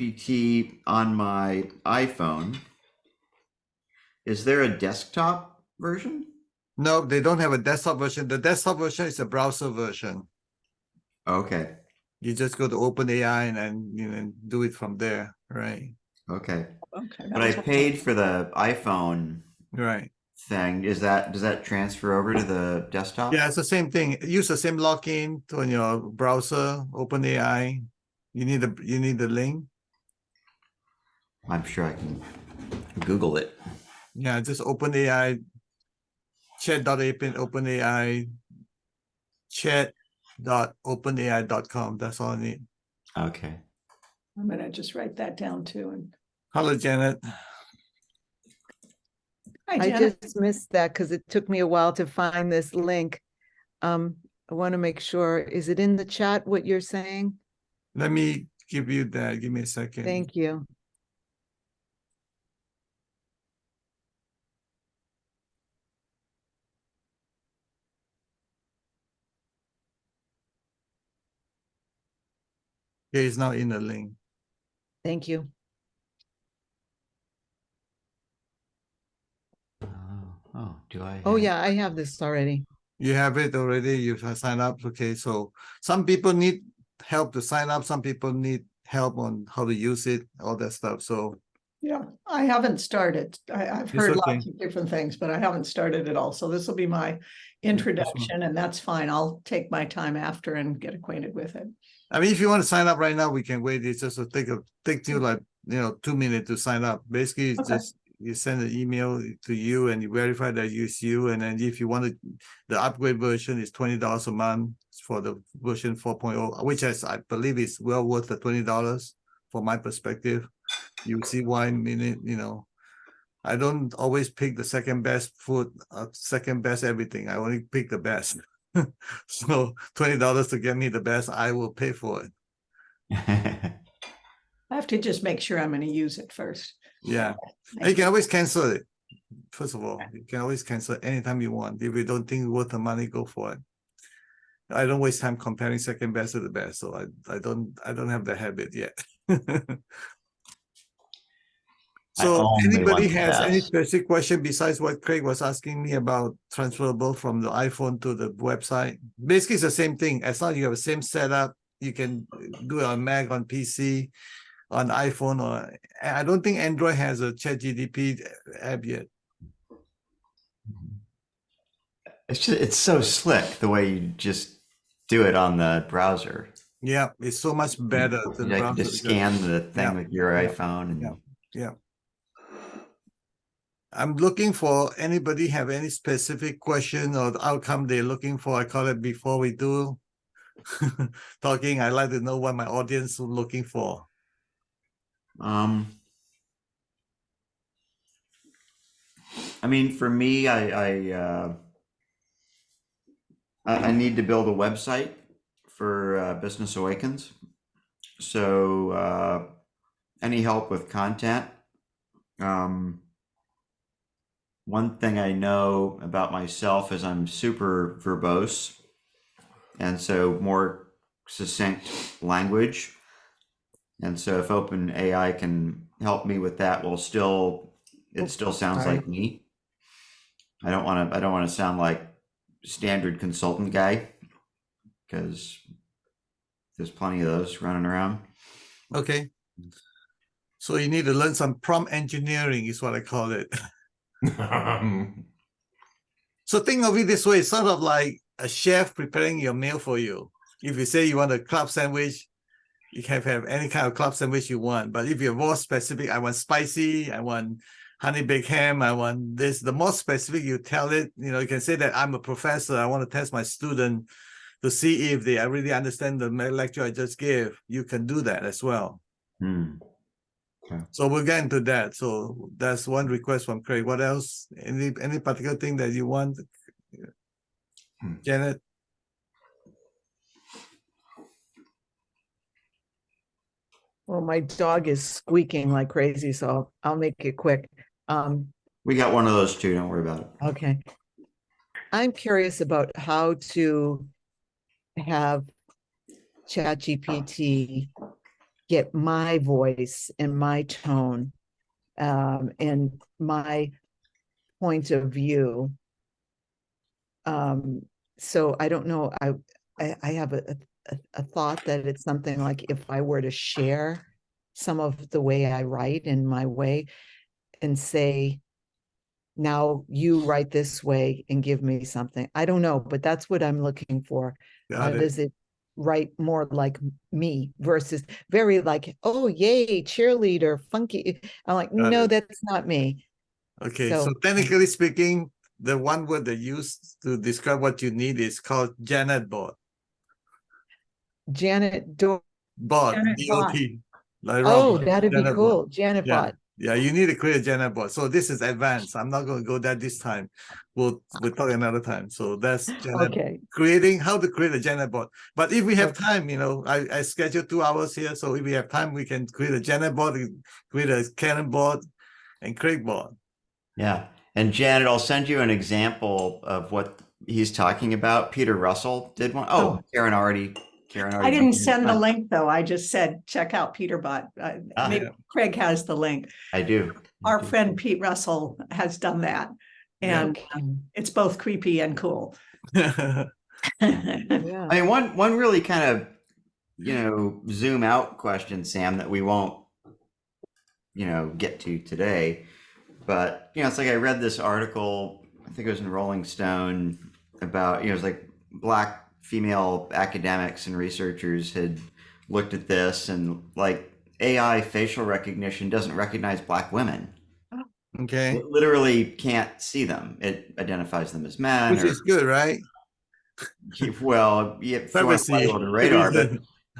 GPT on my iPhone. Is there a desktop version? No, they don't have a desktop version. The desktop version is a browser version. Okay. You just go to OpenAI and then do it from there, right? Okay. Okay. But I paid for the iPhone Right. thing. Does that transfer over to the desktop? Yeah, it's the same thing. Use the same login on your browser, OpenAI. You need the link. I'm sure I can Google it. Yeah, just OpenAI, chat.openai, chat.openai.com. That's all I need. Okay. I'm gonna just write that down too. And Hello, Janet. hi, I Janet. just missed that because it took me a while to find this link. I want to make sure, is it in the chat what you're saying? Let me give you that. Give me a second. Thank you. Okay, it's now in the link. Thank you. Oh, do I? Oh, yeah, I have this already. You have it already. You have signed up. Okay, so some people need help to sign up. Some people need help on how to use it, all that stuff. So Yeah, I haven't started. I've It's heard okay. lots of different things, but I haven't started at all. So this will be my introduction, and that's fine. I'll take my time after and get acquainted with it. I mean, if you want to sign up right now, we can wait. It's just a take you like 2 minutes to sign up. Basically, it's Okay. just you send an email to you and you verify that it's you. And then if you want to, the upgrade version is $20 a month for the version 4.0, which I believe is well worth the $20 from my perspective. You see why in a minute, I don't always pick the second best food, second best everything. I only pick the best. So $20 to get me the best, I will pay for it. I have to just make sure I'm going to use it first. Yeah. Thank You can always cancel it. First of all, you can always cancel it anytime you want. If you don't think it's worth the money, go for it. I don't waste time comparing second best to the best, so I don't have the habit yet. So anybody has any specific question besides what Craig was asking me about transferable from the iPhone to the website? Basically, it's the same thing. As long as you have the same setup, you can do it on Mac, on PC, on iPhone, or I don't think Android has a ChatGPT app yet. It's so slick the way you just do it on the browser. Yeah, it's so much better than You browser. just scan the thing with your iPhone. And Yeah. I'm looking for anybody have any specific question or outcome they're looking for. I call it before we do talking. I like to know what my audience is looking for. I mean, for me, I need to build a website for Business Awakens. So any help with content? One thing I know about myself is I'm super verbose, and so more succinct language. And so if OpenAI can help me with that, it still sounds like me. I don't want to sound like standard consultant guy, because there's plenty of those running around. Okay. So you need to learn some prompt engineering is what I call it. So think of it this way, it's sort of like a chef preparing your meal for you. If you say you want a club sandwich, you can have any kind of club sandwich you want. But if you're more specific, I want spicy, I want honey baked ham, I want this, the more specific you tell it, you can say that I'm a professor, I want to test my student to see if they really understand the lecture I just gave. You can do that as well. Okay. So we'll get into that. So that's one request from Craig. What else? Any particular thing that you want, Janet? Well, my dog is squeaking like crazy, so I'll make it quick. We got one of those too. Don't worry about it. Okay. I'm curious about how to have ChatGPT get my voice and my tone and my point of view. So I don't know, I have a thought that it's something like if I were to share some of the way I write in my way and say, now you write this way and give me something. I don't know, but that's what I'm looking for. How Got it. does it write more like me versus very like, oh, yay, cheerleader, funky. I'm like, Got no, it. that's not me. Okay, so So technically speaking, the one word they use to describe what you need is called Janet bot. Janet Bot, Janet bot. B-O-T. Like oh, robot, that'd be Janet bot. cool. Janet Yeah. bot. Yeah, you need to create a Janet bot. So this is advanced. I'm not going to go there this time. We'll talk another time. So that's Janet. Okay. Creating how to create a Janet bot. But if we have Okay. time, you know, I scheduled 2 hours here. So if we have time, we can create a Janet bot, create a Canon bot, and Craig bot. Yeah. And Janet, I'll send you an example of what he's talking about. Peter Russell did one. Oh, Karen already. I didn't send the link though. I just said, check out Peterbot. Maybe yeah. Craig has the link. I do. Our friend Pete Russell has done that. And it's both creepy and cool. Yeah. Yeah. I mean, one really kind of, you know, zoom out question, Sam, that we won't, you know, get to today. But, you know, it's like I read this article, I think it was in Rolling Stone, about, you know, it's like Black female academics and researchers had looked at this, and like AI facial recognition doesn't recognize Black women. Okay. It literally can't see them. It identifies them as men. Which is good, right? Well, yeah, if you want to fly Privacy. under the radar,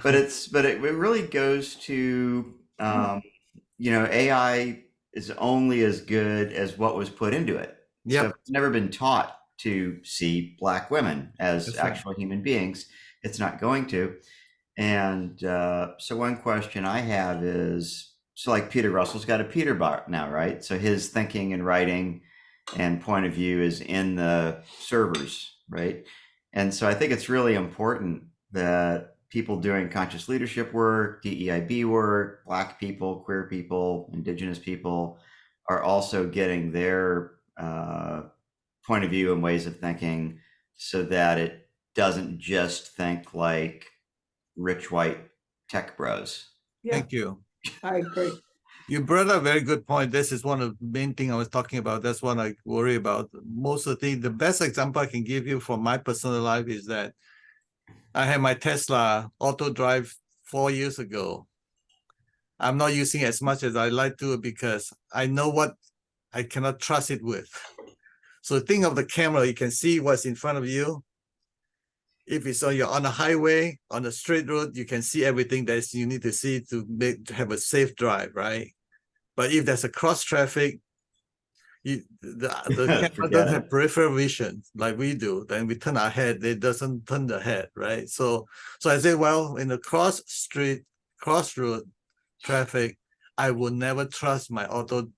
but it really goes to you know, AI is only as good as what was put into it. Yep. So if it's never been taught to see Black women as That's actual human beings, it's not going to. And so one question I have is, so like Peter Russell's got a Peterbot now, right? So his thinking and writing and point of view is in the servers, right? And so I think it's really important that people doing conscious leadership work, DEIB work, Black people, queer people, Indigenous people are also getting their point of view and ways of thinking, so that it doesn't just think like rich white tech bros. Yeah, Thank you. I agree. You brought up a very good point. This is one of the main things I was talking about. That's what I worry about. Most of the things, the best example I can give you from my personal life is that I had my Tesla auto drive 4 years ago. I'm not using it as much as I like to because I know what I cannot trust it with. So think of the camera, you can see what's in front of you. If it's you're on a highway, on a straight road, you can see everything that you need to see to have a safe drive, right? But if there's a cross traffic, the camera doesn't have peripheral vision like we do. Then we turn our head, it doesn't turn the head, right? So I say, well, in the crossroad traffic, I will never trust my auto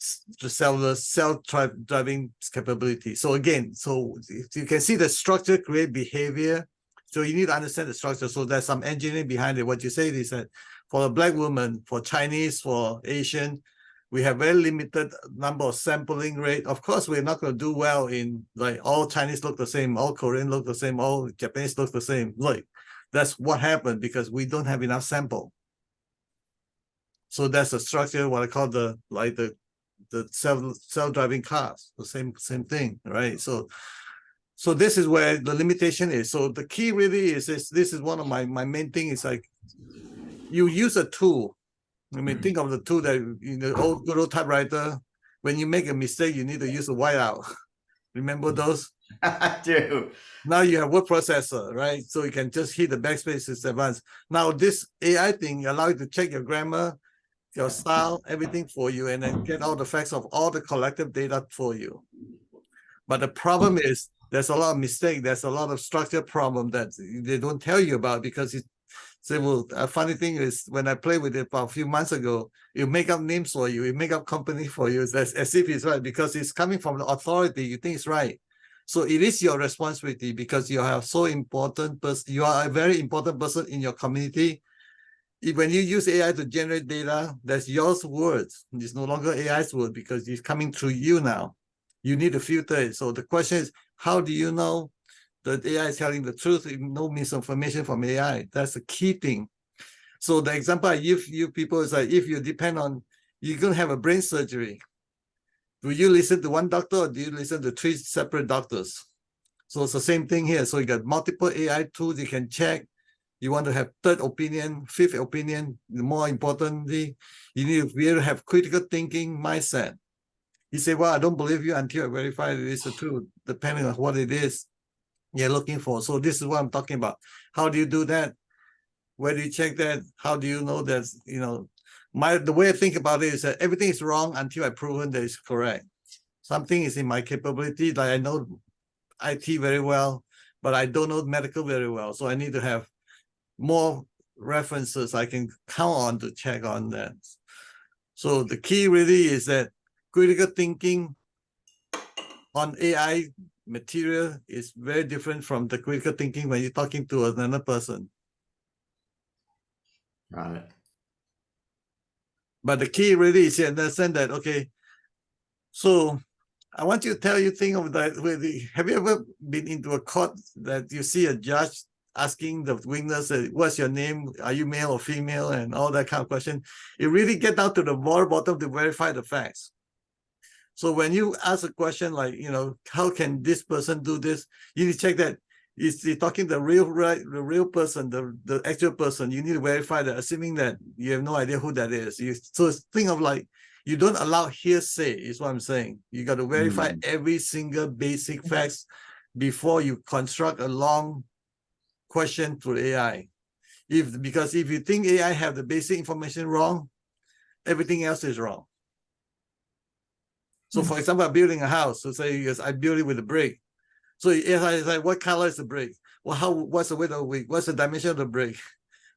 self-driving capability. So again, so you can see the structure create behavior. So you need to understand the structure. So there's some engineering behind it. What you say is that for a Black woman, for Chinese, for Asian, we have very limited number of sampling rate. Of course, we're not going to do well in like all Chinese look the same, all Korean look the same, all Japanese look the same. Like that's what happened because we don't have enough sample. So that's the structure, what I call the self-driving cars, the same thing, right? So this is where the limitation is. So the key really is this is one of my main thing is like you use a tool. I mean, think of the tool that in the old good old typewriter, when you make a mistake, you need to use a whiteout. Remember those? I do. Now you have word processor, right? So you can just hit the backspace, it's advanced. Now this AI thing allows you to check your grammar, your style, everything for you, and then get all the facts of all the collective data for you. But the problem is there's a lot of mistake. There's a lot of structure problem that they don't tell you about because it. So well, a funny thing is when I played with it about a few months ago, you make up names for you, you make up company for you as if it's right because it's coming from the authority. You think it's right. So it is your responsibility because you are so important person. You are a very important person in your community. when you use AI to generate data, that's your words. It's no longer AI's word because it's coming through you now. You need to filter it. So the question is, how do you know that AI is telling the truth? No misinformation from AI. That's the key thing. So the example I give you people is like, if you depend on, you're going to have a brain surgery. Do you listen to one doctor or do you listen to 3 separate doctors? So it's the same thing here. So you got multiple AI tools you can check. You want to have 3rd opinion, 5th opinion. More importantly, you need to be able to have critical thinking mindset. You say, well, I don't believe you until I verify it is the truth, depending on what it is you're looking for. So this is what I'm talking about. How do you do that? Where do you check that? How do you know that, the way I think about it is that everything is wrong until I've proven that it's correct. Something is in my capability, like I know IT very well, but I don't know medical very well. So I need to have more references I can count on to check on that. So the key really is that critical thinking on AI material is very different from the critical thinking when you're talking to another person. Got it. But the key really is to understand that, okay, so I want you to tell you think of that. Have you ever been into a court that you see a judge asking the witness, what's your name? Are you male or female? And all that kind of question. It really get down to the bottom to verify the facts. So when you ask a question like, how can this person do this? You need to check that. Is he talking the real person, the actual person? You need to verify that, assuming that you have no idea who that is. So think of like, you don't allow hearsay, is what I'm saying. You got to verify every single basic facts before you construct a long question through AI. Because if you think AI have the basic information wrong, everything else is wrong. So for example, I'm building a house. So say, yes, I build it with a brick. So it's like, what color is the brick? Well, what's the width of the brick? What's the dimension of the brick?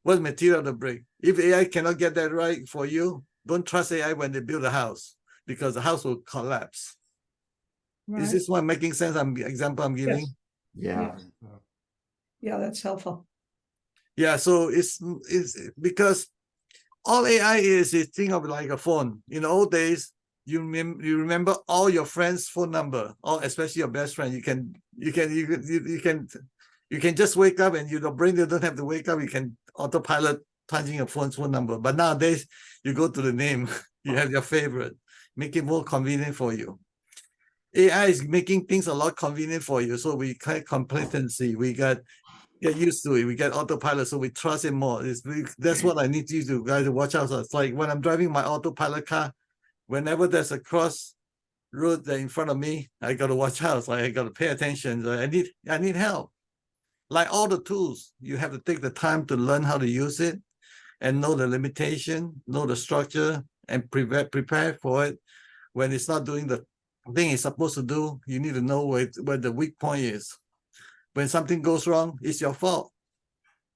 What's the material of the brick? If AI cannot get that right for you, don't trust AI when they build a house because the house will collapse. Right. Is this one making sense? Example I'm giving? Yeah. Yeah, that's helpful. Yeah, so it's because all AI is think of it like a phone. In the old days, you remember all your friends' phone number, or especially your best friend. You can just wake up and your brain you don't have to wake up. You can autopilot punching your phone's phone number. But nowadays, you go to the name. You have your favorite. Make it more convenient for you. AI is making things a lot convenient for you. So we get complacency. We get used to it. We get autopilot, so we trust it more. That's what I need you to guys to watch out. So it's like when I'm driving my autopilot car, whenever there's a cross road in front of me, I got to watch out. So I got to pay attention. So I need help. Like all the tools, you have to take the time to learn how to use it and know the limitation, know the structure, and prepare for it. When it's not doing the thing it's supposed to do, you need to know where the weak point is. When something goes wrong, it's your fault.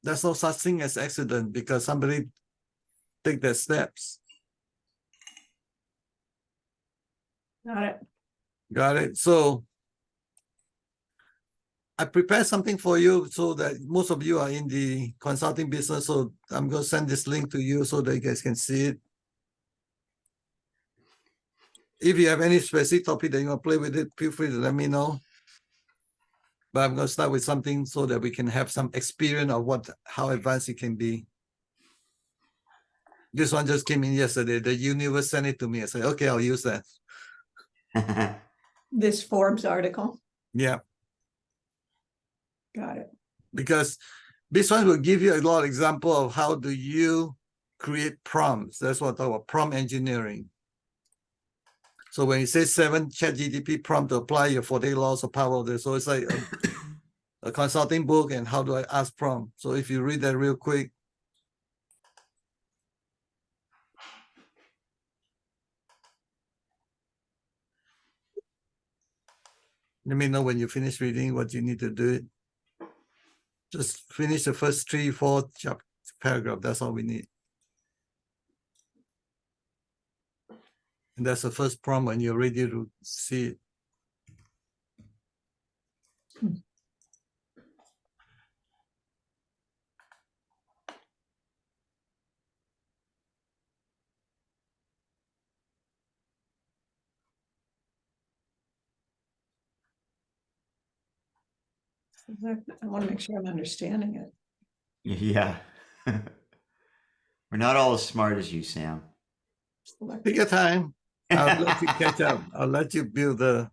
There's no such thing as accident because somebody take their steps. Got it. Got it. So I prepared something for you so that most of you are in the consulting business. So I'm going to send this link to you so that you guys can see it. If you have any specific topic that you want to play with it, feel free to let me know. But I'm going to start with something so that we can have some experience of how advanced it can be. This one just came in yesterday. The universe sent it to me. I said, okay, I'll use that. This Forbes article. Yeah. Got it. Because this one will give you a lot of example of how do you create prompts. That's what I talk about, prompt engineering. So when you say 7 ChatGPT prompt to apply your 48 laws of power of this, so it's like a consulting book and how do I ask prompt. So if you read that real quick. Let me know when you finish reading what you need to do. Just finish the first 3-4 paragraph. That's all we need. And that's the first prompt when you're ready to see it. I want to make sure I'm understanding it. Yeah. We're not all as smart as you, Sam. Take your time. I'll let you catch up. I'll let you build the.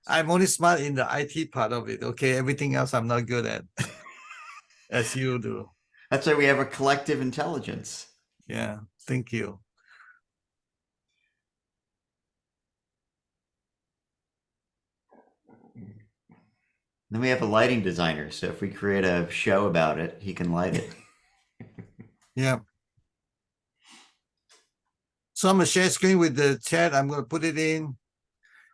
I'm only smart in the IT part of it. Okay, everything else I'm not good at, as you do. That's why we have a collective intelligence. Yeah, thank you. Then we have a lighting designer, so if we create a show about it, he can light it. Yeah. So I'm gonna share screen with the chat. I'm gonna put it in.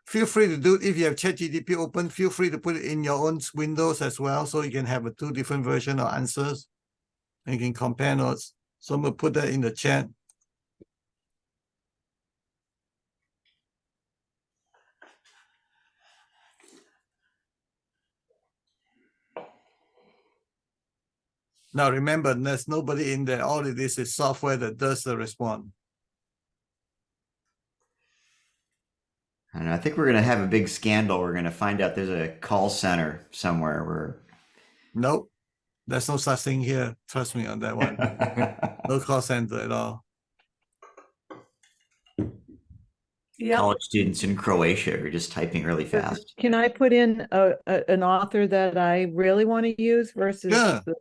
Feel free to do it. If you have ChatGPT open, feel free to put it in your own windows as well, so you can have a 2 different version of answers. And you can compare notes. So I'm gonna put that in the chat. Now remember, there's nobody in there. All it is software that does the response. And I think we're going to have a big scandal. We're going to find out there's a call center somewhere where. Nope, there's no such thing here. Trust me on that one. No call center at all. Yeah. College students in Croatia are just typing really fast. Can I put in an author that I really want to use versus Yeah. the,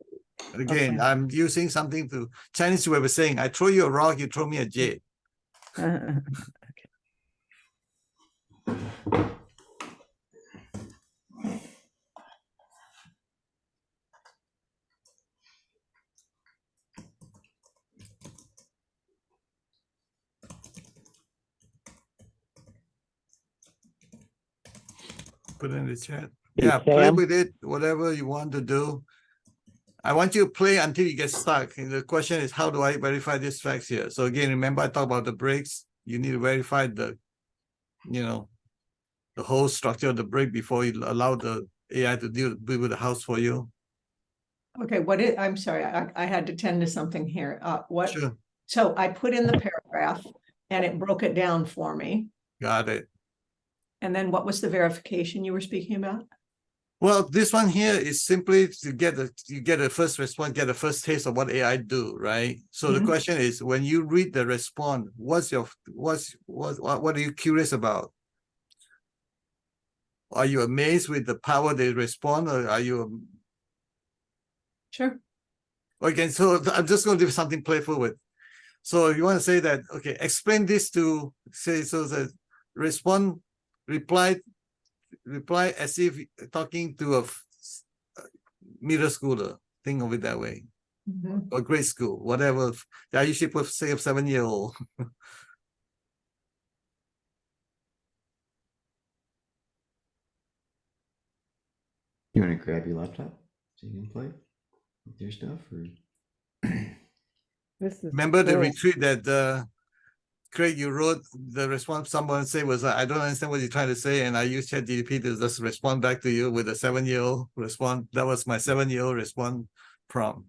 Again, Okay. I'm using something to Chinese way of saying, I throw you a rock, you throw me a jade. Put it in the chat. Yeah, play Sam? with it, whatever you want to do. I want you to play until you get stuck. And the question is, how do I verify these facts here? So again, remember I talked about the breaks. You need to verify the, the whole structure of the break before you allow the AI to deal with the house for you. Okay, I'm sorry, I had to tend to something here. Sure, So I put in the paragraph and it broke it down for me. got it. And then what was the verification you were speaking about? Well, this one here is simply to get a first response, get a first taste of what AI do, right? So the Mhm. question is, when you read the response, what are you curious about? Are you amazed with the power they respond, or are you? Sure. Okay, so I'm just going to do something playful with. So if you want to say that, okay, explain this to say so that reply as if talking to a middle schooler. Think of it that way, Mhm. or grade school, whatever. I usually put say a 7-year-old. You want to grab your laptop so you can play with your stuff? Or? This is Remember the cool. retreat that Craig, you wrote the response someone said was, I don't understand what you're trying to say. And I used ChatGPT to just respond back to you with a 7-year-old response. That was my 7-year-old response prompt.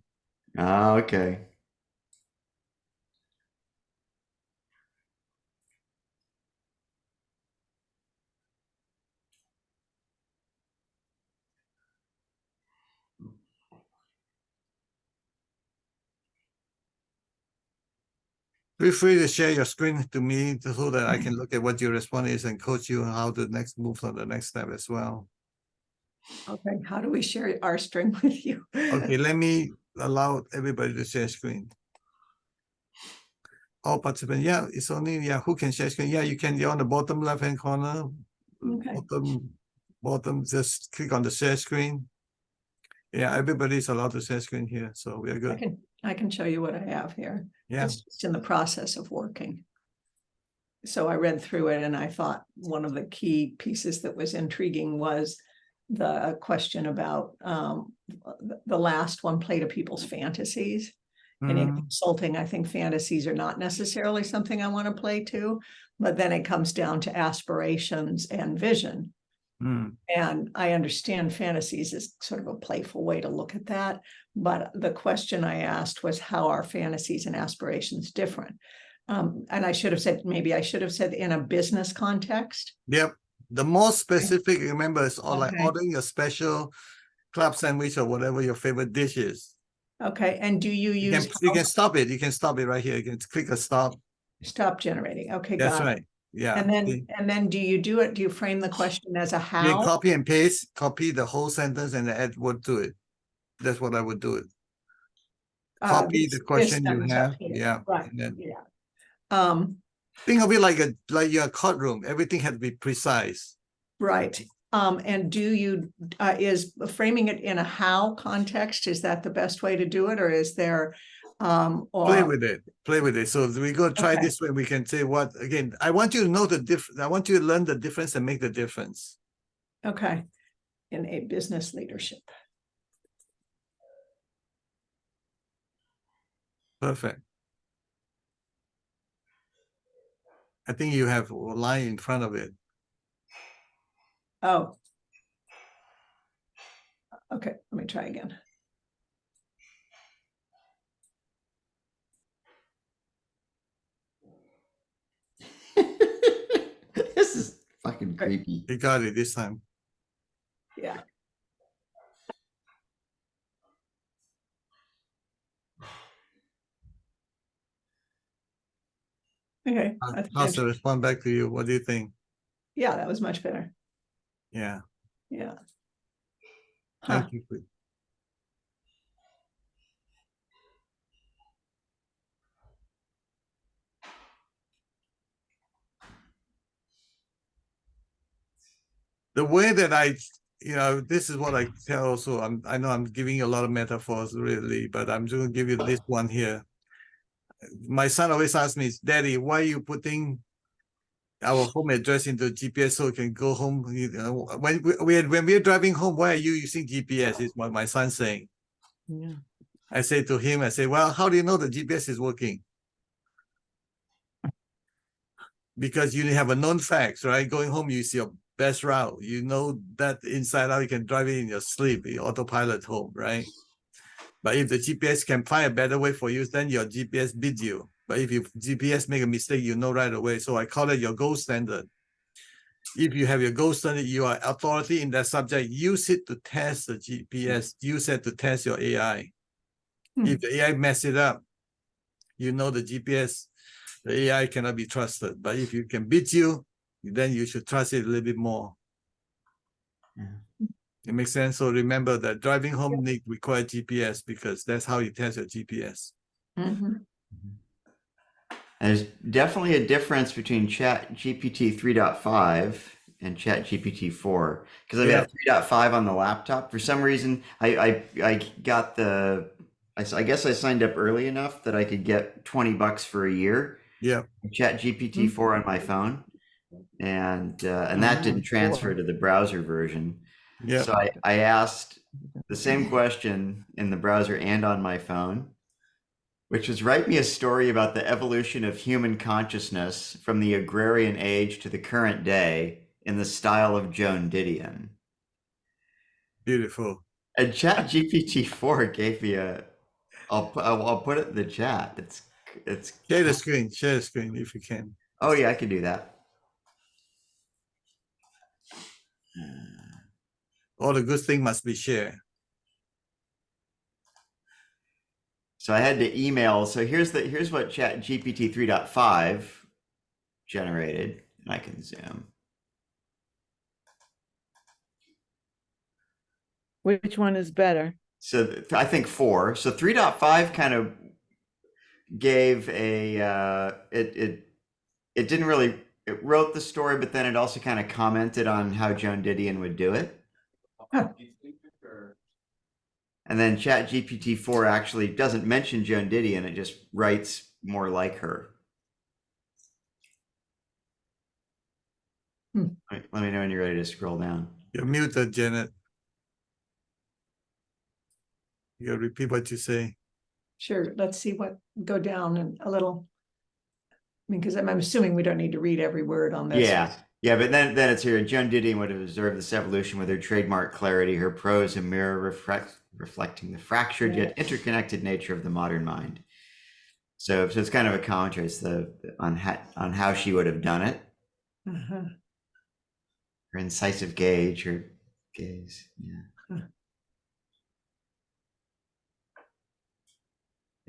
Ah, okay. Feel free to share your screen to me so that I can look at what your response is and coach you on how to next move on the next step as well. Okay, how do we share our string with you? Okay, let me allow everybody to share screen. All participants, yeah, it's only, who can share screen? Yeah, you can, you're on the bottom left-hand corner. Okay. Bottom, just click on the share screen. Yeah, everybody's allowed to share screen here, so we are good. I can show you what I have here. Yeah, It's just in the process of working. So I read through it and I thought one of the key pieces that was intriguing was the question about the last one, play to people's fantasies. And in consulting, I think fantasies are not necessarily something I want to play to, but then it comes down to aspirations and vision. And I understand fantasies is sort of a playful way to look at that. But the question I asked was, how are fantasies and aspirations different? And I should have said, maybe I should have said in a business context. Yep. The more specific, remember, it's all like Okay. ordering a special club sandwich or whatever your favorite dish is. Okay, and do you use You can stop it. You can stop it right here. You can click a stop. stop generating? Okay, That's got it. right. Yeah. And then, See? do you do it? Do you frame the question as a You can how? copy and paste, copy the whole sentence and add word to it. That's what I would do it. Copy the This question you sentence up have. here. Yeah. Right, And then yeah. Um, think of it like your courtroom. Everything has to be precise. right. And do you, is framing it in a how context, is that the best way to do it, or is there, Play or, with it. Play with it. So if we go try Okay. this way, we can say what again. I want you to know the difference. I want you to learn the difference and make the difference. okay, in a business leadership? Perfect. I think you have a line in front of it. Oh. Okay, let me try again. This is fucking Right. creepy. You got it this time. Yeah. Okay, I think How's the I've- response back to you? What do you think? yeah, that was much better. Yeah. Yeah. Huh. Thank you. The way that this is what I tell also. I know I'm giving you a lot of metaphors really, but I'm just gonna give you this one here. My son always asks me, Daddy, why are you putting our home address into GPS so we can go home? When we're driving home, why are you using GPS? Is what my son's saying. Yeah. I say to him, well, how do you know the GPS is working? Because you have a known facts, right? Going home, you see your best route. You know that inside out, you can drive it in your sleep, your autopilot home, right? But if the GPS can find a better way for you, then your GPS beats you. But if your GPS make a mistake, you know right away. So I call it your gold standard. If you have your gold standard, you are authority in that subject. Use it to test the GPS. Use it to test your AI. If the AI mess it up, you know the GPS, the AI cannot be trusted. But if you can beat you, then you should trust it a little bit more. Yeah. It makes sense. So remember that driving home require GPS because that's how you test your GPS. Mhm. There's definitely a difference between Chat GPT 3.5 and Chat GPT 4 because I've Yeah. got 3.5 on the laptop. For some reason, I got I guess I signed up early enough that I could get $20 for a year. Yeah. Chat GPT 4 on my phone, and that didn't transfer to the browser version. Yeah. So I asked the same question in the browser and on my phone, which was write me a story about the evolution of human consciousness from the agrarian age to the current day in the style of Joan Didion. Beautiful. And Chat GPT 4 gave me I'll put it in the chat. It's Share the screen. Share the screen if you can. oh yeah, I can do that. All the good thing must be shared. So I had to email. So here's what Chat GPT 3.5 generated, and I can zoom. Which one is better? So I think 4. So 3.5 kind of gave it didn't really, it wrote the story, but then it also kind of commented on how Joan Didion would do it. And then Chat GPT 4 actually doesn't mention Joan Didion, it just writes more like her. Let me know when you're ready to scroll down. You're muted, Janet. You gotta repeat what you say. Sure, let's see go down and a little. I mean, because I'm assuming we don't need to read every word on this. Yeah, but then it's here. Joan Didion would have observed this evolution with her trademark clarity, her prose a mirror reflecting the fractured yet interconnected nature of the modern mind. So it's kind of a commentary on how she would have done it. Uh-huh. Her incisive gaze, yeah.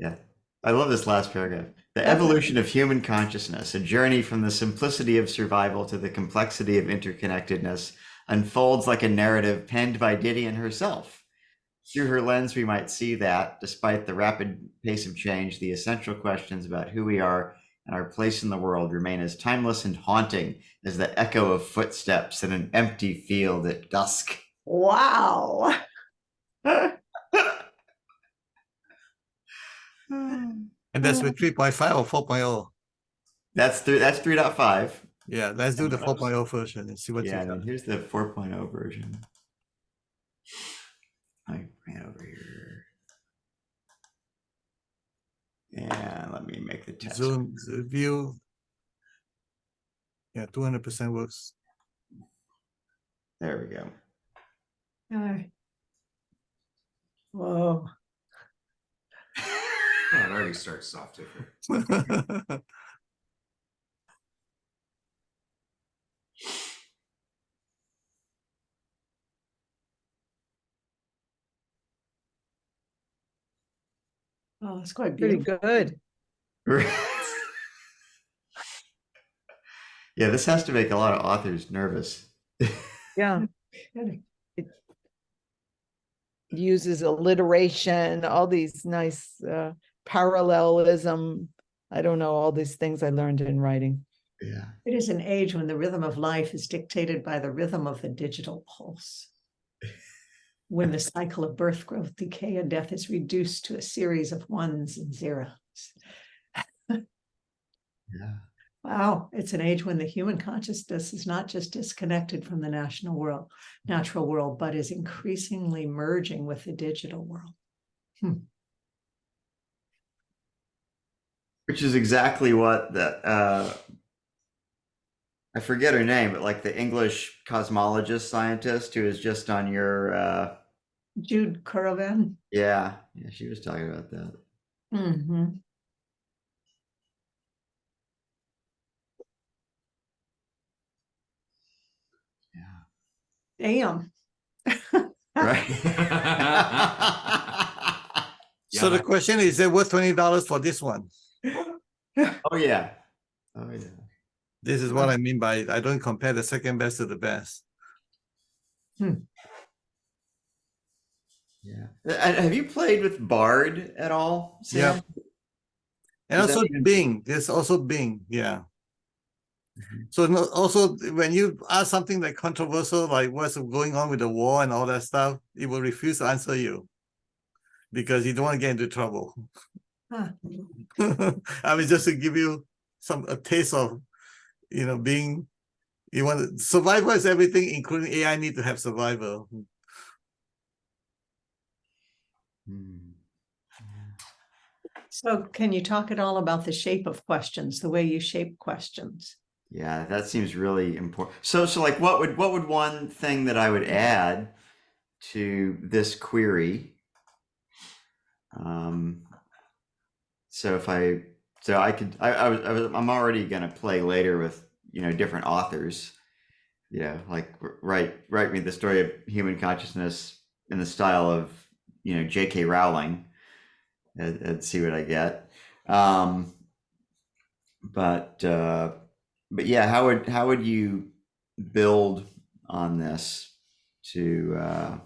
Yeah. I love this last paragraph. The That's- evolution of human consciousness, a journey from the simplicity of survival to the complexity of interconnectedness, unfolds like a narrative penned by Didion herself. Through her lens, we might see that, despite the rapid pace of change, the essential questions about who we are and our place in the world remain as timeless and haunting as the echo of footsteps in an empty field at dusk. Wow. And that's with 3.5 or 4.0. That's 3.5. Yeah, let's do the 4.0 version and see what Yeah, you and got. then here's the 4.0 version. I ran over here. And let me make the text. Zoom view. Yeah, 200% works. There we go. Whoa. Oh, it already starts off different. Oh, it's quite Pretty beautiful. good. Yeah, this has to make a lot of authors nervous. Yeah. Kidding. Uses alliteration, all these nice parallelism. I don't know, all these things I learned in writing. Yeah. It is an age when the rhythm of life is dictated by the rhythm of the digital pulse. When the cycle of birth, growth, decay, and death is reduced to a series of ones and zeros. Yeah. Wow, it's an age when the human consciousness is not just disconnected from the natural world, but is increasingly merging with the digital world. Which is exactly what the I forget her name, but like the English cosmologist scientist who is just on your Jude Curran. yeah, she was talking about that. Mm-hmm. Yeah. Damn. Right. So the question is it worth $20 for this one? Oh yeah. Oh yeah. This is what I mean by I don't compare the second best to the best. Yeah. Have you played with Bard at all, Sam? Yeah. And Is that also even- Bing, there's also Bing, yeah. Mhm. So also when you ask something like controversial, like what's going on with the war and all that stuff, it will refuse to answer you because you don't want to get into trouble. Huh. I mean, just to give you a taste of, being, survival is everything, including AI need to have survival. Hmm. So can you talk at all about the shape of questions, the way you shape questions? Yeah, that seems really important. So like what would one thing that I would add to this query? So if I'm already gonna play later with different authors, like write me the story of human consciousness in the style of J.K. Rowling, and see what I get. But yeah, how would you build on this to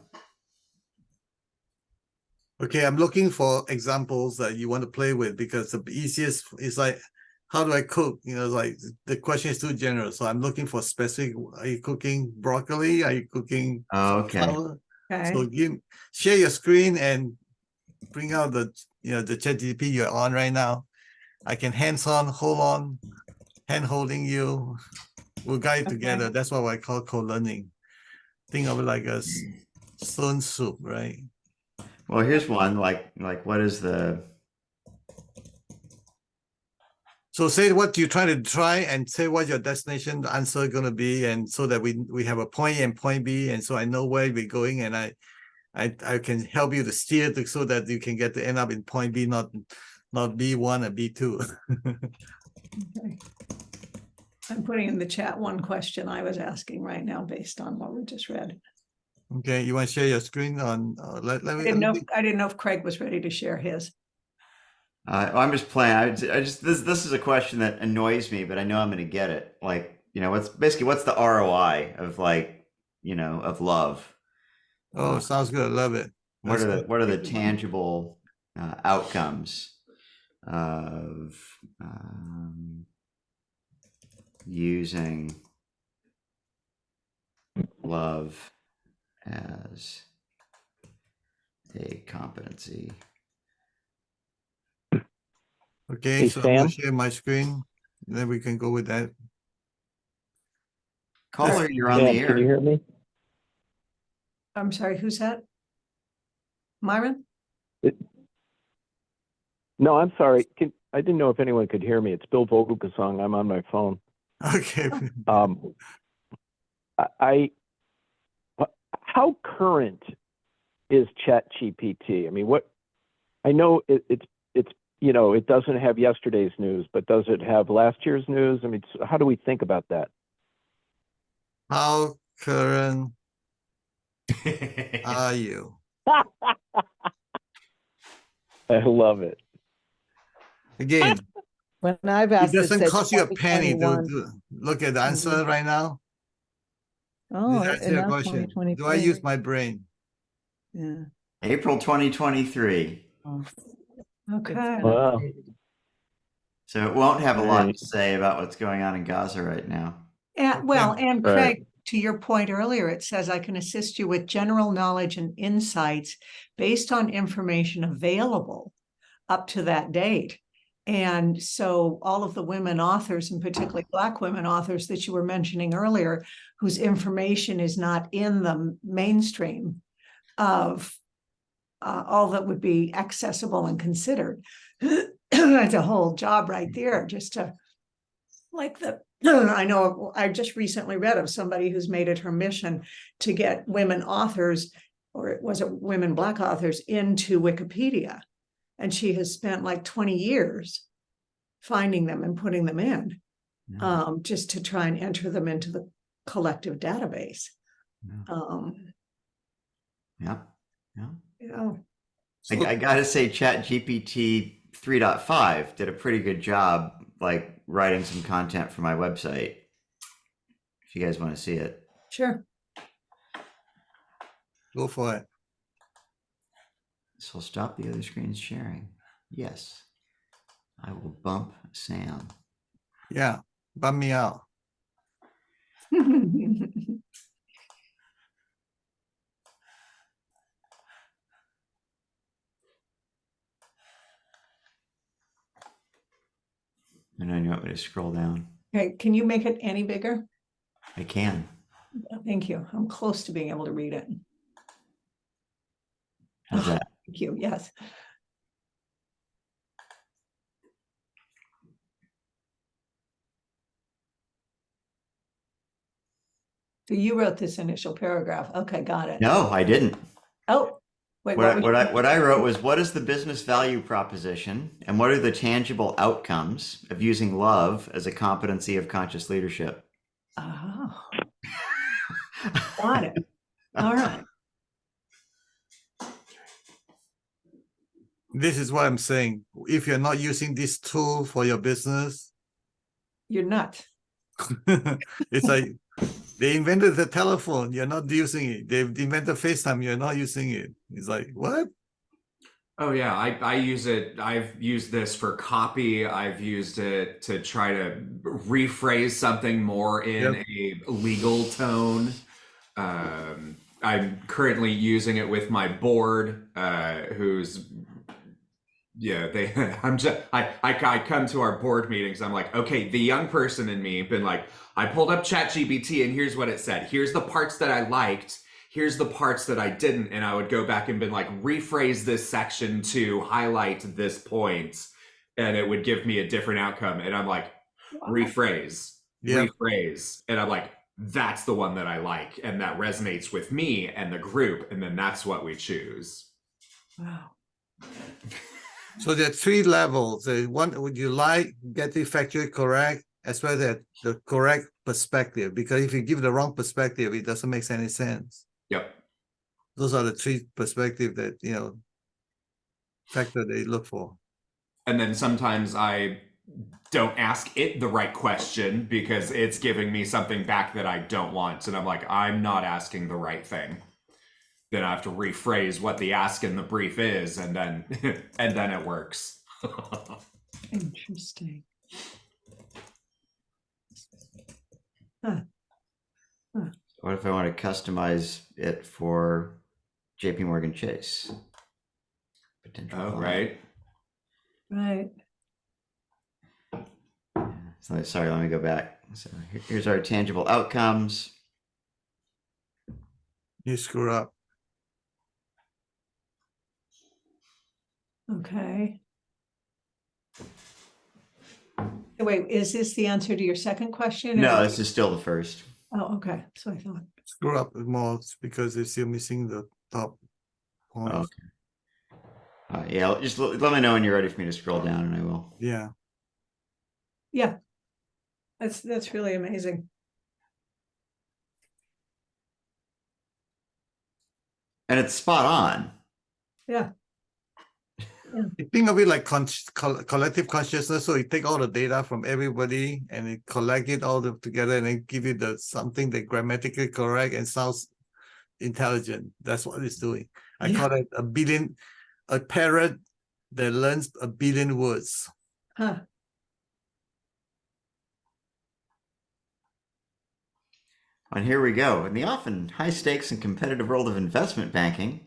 Okay, I'm looking for examples that you want to play with because the easiest is like, how do I cook? Like the question is too general. So I'm looking for specific. Are you cooking broccoli? Are you cooking okay. flour? Okay. So share your screen and bring out the ChatGPT you're on right now. I can hand holding you. We'll guide together. That's what I call co-learning. Think of it like a stone soup, right? Well, here's one like what is the So say what you're trying to try and say what your destination answer going to be, and so that we have a point A and point B, and so I know where we're going, and I can help you to steer so that you can get to end up in point B, not B1 and B2. Okay. I'm putting in the chat one question I was asking right now based on what we just read. Okay, you want to share your screen on? Let I me. didn't know if Craig was ready to share his. I'm just playing. I just this is a question that annoys me, but I know I'm going to get it. Like, what's the ROI of of love? Oh, sounds good. I love it. What That's are the good. what are the tangible outcomes of using love as a competency? Okay, Hey, so I'm gonna Sam? share my screen. Then we can go with that. Caller, you're on Sam, the can you air. hear me? I'm sorry, who's that? Myron? No, I'm sorry. I didn't know if anyone could hear me. It's Bill Vogelgesang. I'm on my phone. Okay. I how current is ChatGPT? I mean, I know it's it doesn't have yesterday's news, but does it have last year's news? I mean, how do we think about that? How current are you? I love it. Again, When I've it asked, it doesn't said cost you a penny to 2021. look at the answer right now. Oh, Did I answer and your now question? Do I 2023. use my brain? Yeah. April 2023. Oh, Okay. it's Wow. updated. So it won't have a lot Right. to say about what's going on in Gaza right now. And well, and Right. Craig, to your point earlier, it says I can assist you with general knowledge and insights based on information available up to that date. And so all of the women authors, and particularly Black women authors that you were mentioning earlier, whose information is not in the mainstream of all that would be accessible and considered. That's a whole job right there, just to like I know I just recently read of somebody who's made it her mission to get women authors, or was it women Black authors, into Wikipedia. And she has spent like 20 years finding them and putting them in, Yeah. just to try and enter them into the collective database. Yeah. Yeah. Yeah. Yeah. I gotta say, ChatGPT 3.5 did a pretty good job, like writing some content for my website. If you guys want to see it, Sure. Go for it. this will stop the other screens sharing. Yes, I will bump Sam. Yeah, bum me out. And then you want me to scroll down? Okay, can you make it any bigger? I can. Thank you. I'm close to being able to read it. How's that? Thank you. Yes. So you wrote this initial paragraph. Okay, got it. No, I didn't. Oh, wait, What I wrote was, what is the business value proposition and what are the tangible outcomes of using love as a competency of conscious leadership? Oh, got it. All right. This is what I'm saying. If you're not using this tool for your business, You're nuts. it's like they invented the telephone, you're not using it. They've invented FaceTime, you're not using it. It's like, what? Oh yeah, I use it. I've used this for copy. I've used it to try to rephrase something more in a legal tone. I'm currently using it with my board, who's I come to our board meetings. I'm like, okay, the young person in me been like, I pulled up ChatGPT and here's what it said. Here's the parts that I liked. Here's the parts that I didn't. And I would go back and been like, rephrase this section to highlight this point. And it would give me a different outcome. And I'm like, rephrase. And I'm like, that's the one that I like. And that resonates with me and the group. And then that's what we choose. Wow. So there are three levels. One, would you like, get the factually correct, as well as the correct perspective? Because if you give the wrong perspective, it doesn't make any sense. Yep. Those are the three perspectives that, factor they look for. And then sometimes I don't ask it the right question because it's giving me something back that I don't want. And I'm like, I'm not asking the right thing. Then I have to rephrase what the ask in the brief is, and then and then it works. Interesting. Huh. What if I want to customize it for JP Morgan Chase? Potential Oh, client. right. Right. So, sorry, let me go back. So here's our tangible outcomes. You screw up. Okay. Wait, is this the answer to your second question? No, or- this is still the first. Oh, okay. So I thought. Screw up more because they're still missing the top points. Okay. Yeah, just let me know when you're ready for me to scroll down, and I will. Yeah. Yeah. That's really amazing. And it's spot on. Yeah. You think of it like collective consciousness. So you take all the data from everybody and you collect it all together and then give you the something that grammatically correct and sounds intelligent. That's what it's doing. I Yeah. call it a parrot that learns 1 billion words. Huh. And here we go. In the often high stakes and competitive world of investment banking,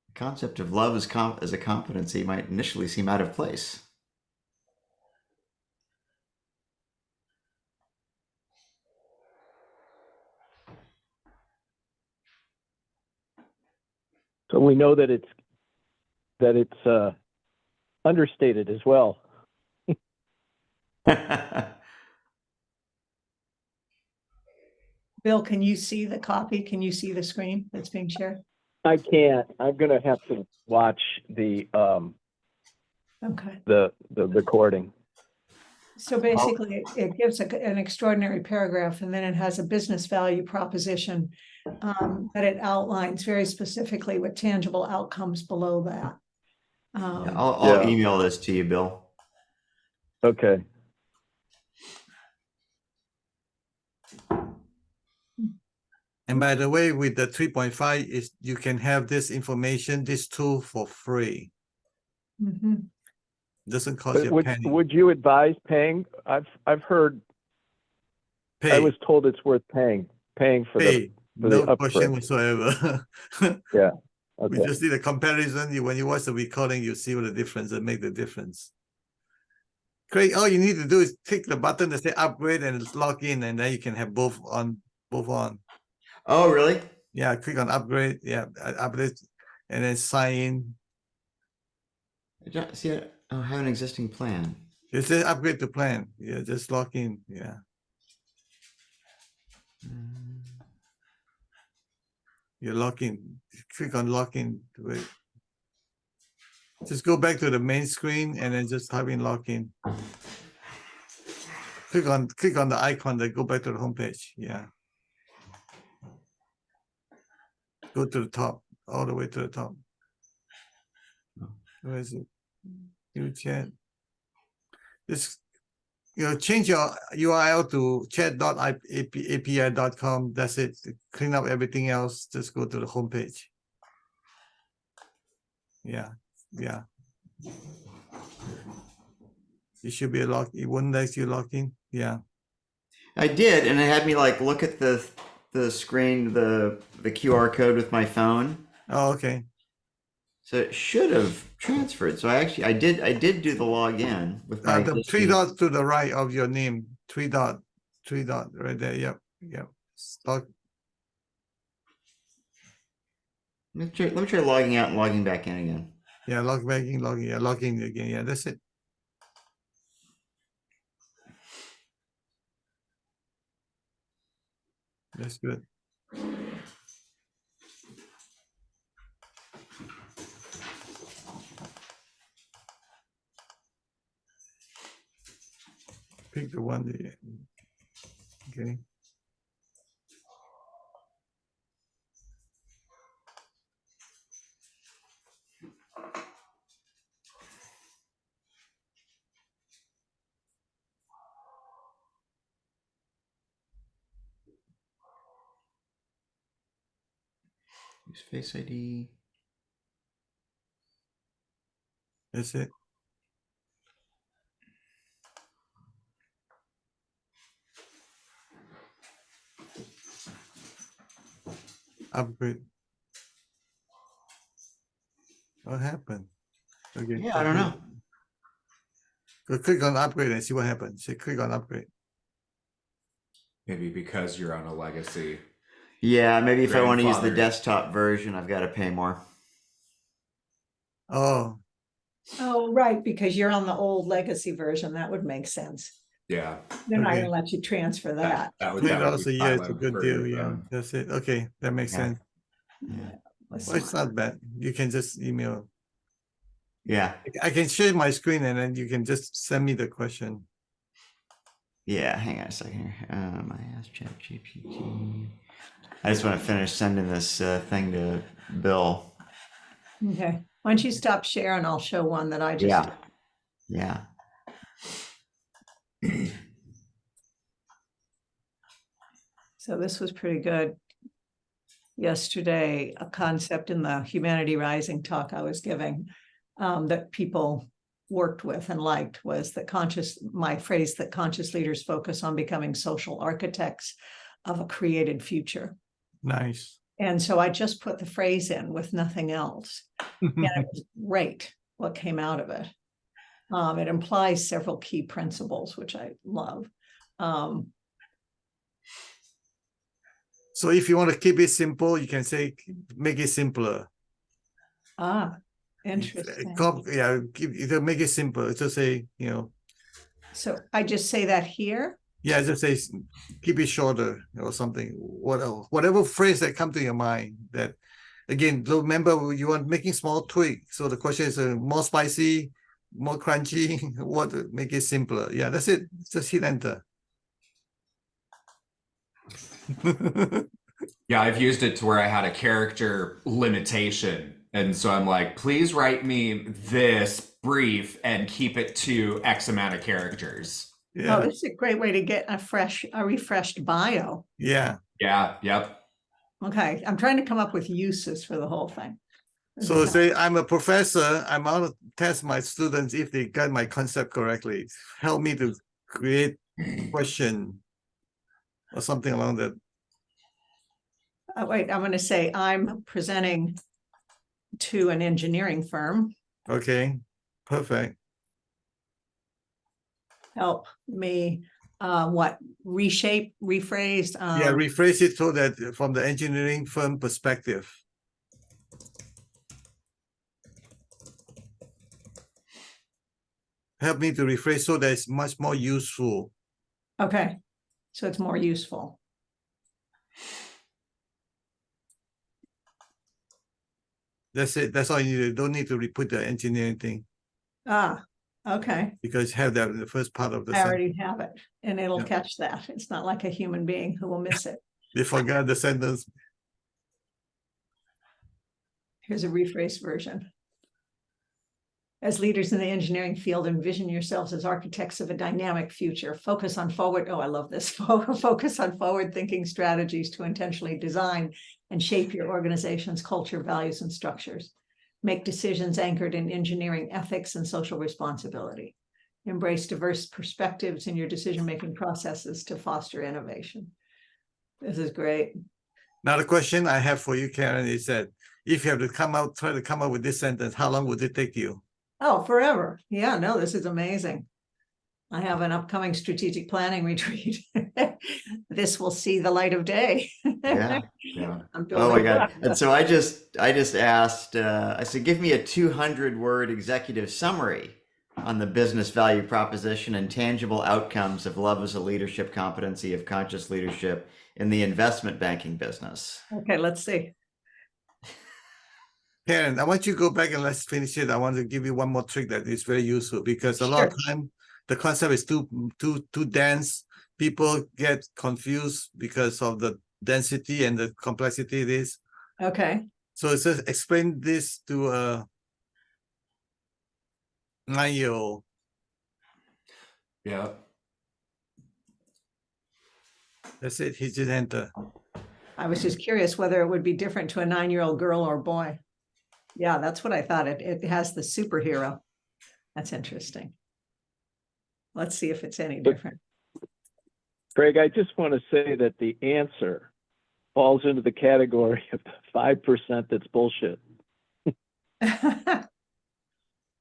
the concept of love as a competency might initially seem out of place. So we know that it's understated as well. Bill, can you see the copy? Can you see the screen that's being shared? I can't. I'm gonna have to watch the Okay. recording. So basically, it gives an extraordinary paragraph, and then it has a business value proposition that it outlines very specifically with tangible outcomes below that. Yeah, I'll Yeah. email this to you, Bill. Okay. And by the way, with the 3.5 is you can have this information, this tool for free. Mhm. Doesn't cost you But a penny. would you advise paying? I've heard. Pay. I was told it's worth paying for Pay. for the No question upgrade. whatsoever. Yeah. We Okay. just did a comparison. When you watch the recording, you see what the difference and make the difference. Craig, all you need to do is click the button that say upgrade and log in, and then you can have both on. Oh, really? Yeah, click on upgrade. Yeah, upgrade, and then sign in. See, I have an existing plan. It says upgrade to plan. Yeah, just log in. Yeah. You log in. Click on log in. Wait. Just go back to the main screen and then just type in log in. Click on the icon that go back to the home page. Yeah. Go to the top, all the way to the top. Where is it? New chat. Just change your URL to chat.api.com. That's it. Clean up everything else. Just go to the home page. Yeah. Yeah. It should be a lock. It wouldn't let you log in. Yeah. I did, and it had me like look at the screen, the QR code with my phone. Oh, okay. So it should have transferred. So I did do the login with my The three existing- dots to the right of your name. Three dot right there. Yep. Yep. Start. Let me try logging out and logging back in again. Yeah. Log back in. Log in. Yeah. Log in again. Yeah. That's it. That's good. Pick the one that okay. Use Face ID. That's it. Upgrade. What happened? Okay. Yeah, I don't know. Go click on upgrade and see what happens. Say click on upgrade. Maybe because you're on a legacy. Yeah, maybe if I want to use the Grandfathered. desktop version, I've got to pay more. Oh, Oh, right, because you're on the old legacy version. That would make sense. Yeah. They're not Okay. gonna let you transfer that. That would $20 be a year is a silent good for deal. your Yeah, phone. that's it. Okay, that makes Yeah. sense. Yeah, let's Well, it's not- not bad. You can just email. Yeah. I can share my screen and then you can just send me the question. Yeah, hang on a second here. I asked ChatGPT. I just want to finish sending this thing to Bill. Okay, why don't you stop sharing? I'll show one that I just, Yeah. Yeah. so this was pretty good. Yesterday, a concept in the Humanity Rising talk I was giving that people worked with and liked was that my phrase that conscious leaders focus on becoming social architects of a created future. Nice. And so I just put the phrase in with nothing else. And it was great what came out of it. It implies several key principles, which I love. So if you want to keep it simple, you can say make it simpler. Interesting. Yeah, make it simple. Just say, So I just say that here. yeah, just say keep it shorter or something. Whatever phrase that come to your mind. That again, remember you want making small tweak. So the question is more spicy, more crunchy. What make it simpler? Yeah, that's it. Just hit enter. Yeah, I've used it to where I had a character limitation. And so I'm like, please write me this brief and keep it to X amount of characters. Oh, Yeah, this is a great way to get a refreshed bio. yeah. Yeah, yep. Okay, I'm trying to come up with uses for the whole thing. This So is- say I'm a professor. I'm out to test my students if they got my concept correctly. Help me to create question or something along that. wait, I'm going to say I'm presenting to an engineering firm. Okay, perfect. Help me, rephrase? Yeah, rephrase it so that from the engineering firm perspective. Help me to rephrase so that it's much more useful. Okay, so it's more useful. That's it. That's all you need. You don't need to put the engineering thing Okay. because have that in the first part of the I sentence. already have it, and it'll Yeah. catch that. It's not like a human being who will miss it. They forgot the sentence. Here's a rephrased version. As leaders in the engineering field, envision yourselves as architects of a dynamic future. Focus on forward. Oh, I love this. Focus on forward-thinking strategies to intentionally design and shape your organization's culture, values, and structures. Make decisions anchored in engineering ethics and social responsibility. Embrace diverse perspectives in your decision-making processes to foster innovation. This is great. Now the question I have for you, Karen, is that if you have to try to come up with this sentence, how long would it take you? Oh, forever. Yeah, no, this is amazing. I have an upcoming strategic planning retreat. This will see the light of day. Yeah. Yeah. I'm Oh my building- God. And so I just asked, I said, give me a 200-word executive summary on the business value proposition and tangible outcomes of love as a leadership competency of conscious leadership in the investment banking business. Okay, let's see. Karen, I want you to go back and let's finish it. I want to give you one more trick that is very useful because a lot of time the concept is too dense. People get confused because of the density and the complexity it is. Okay. So it's just explain this to a 9-year-old. Yeah. That's it. He just enter. I was just curious whether it would be different to a 9-year-old girl or boy. Yeah, that's what I thought. It has the superhero. That's interesting. Let's see if it's any different. Craig, I just want to say that the answer falls into the category of the 5% that's bullshit.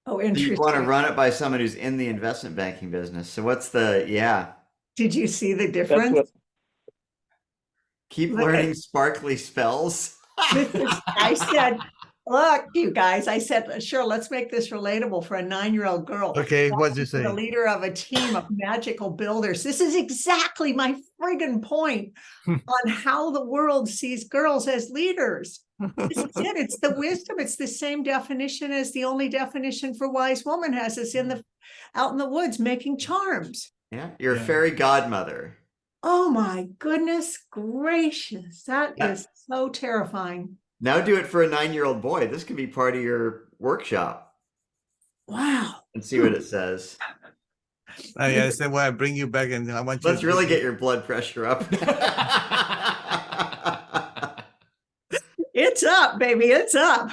Oh, You interesting. want to run it by someone who's in the investment banking business. So what's the, yeah, Did you see the That's difference? what, keep Look at- learning sparkly spells. I said, look, you guys, I said, sure, let's make this relatable for a 9-year-old girl. Okay, what'd you The say? leader of a team of magical builders. This is exactly my friggin' point on how the world sees girls as leaders. This is it. It's the wisdom. It's the same definition as the only definition for wise woman has us out in the woods making charms. Yeah, you're a Yeah. fairy godmother. Oh my goodness gracious. That Yeah. is so terrifying. Now do it for a 9-year-old boy. This could be part of your workshop Wow. and see what it says. I understand why I bring you back, and I want you Let's to really get your blood pressure up. It's up, baby. It's up.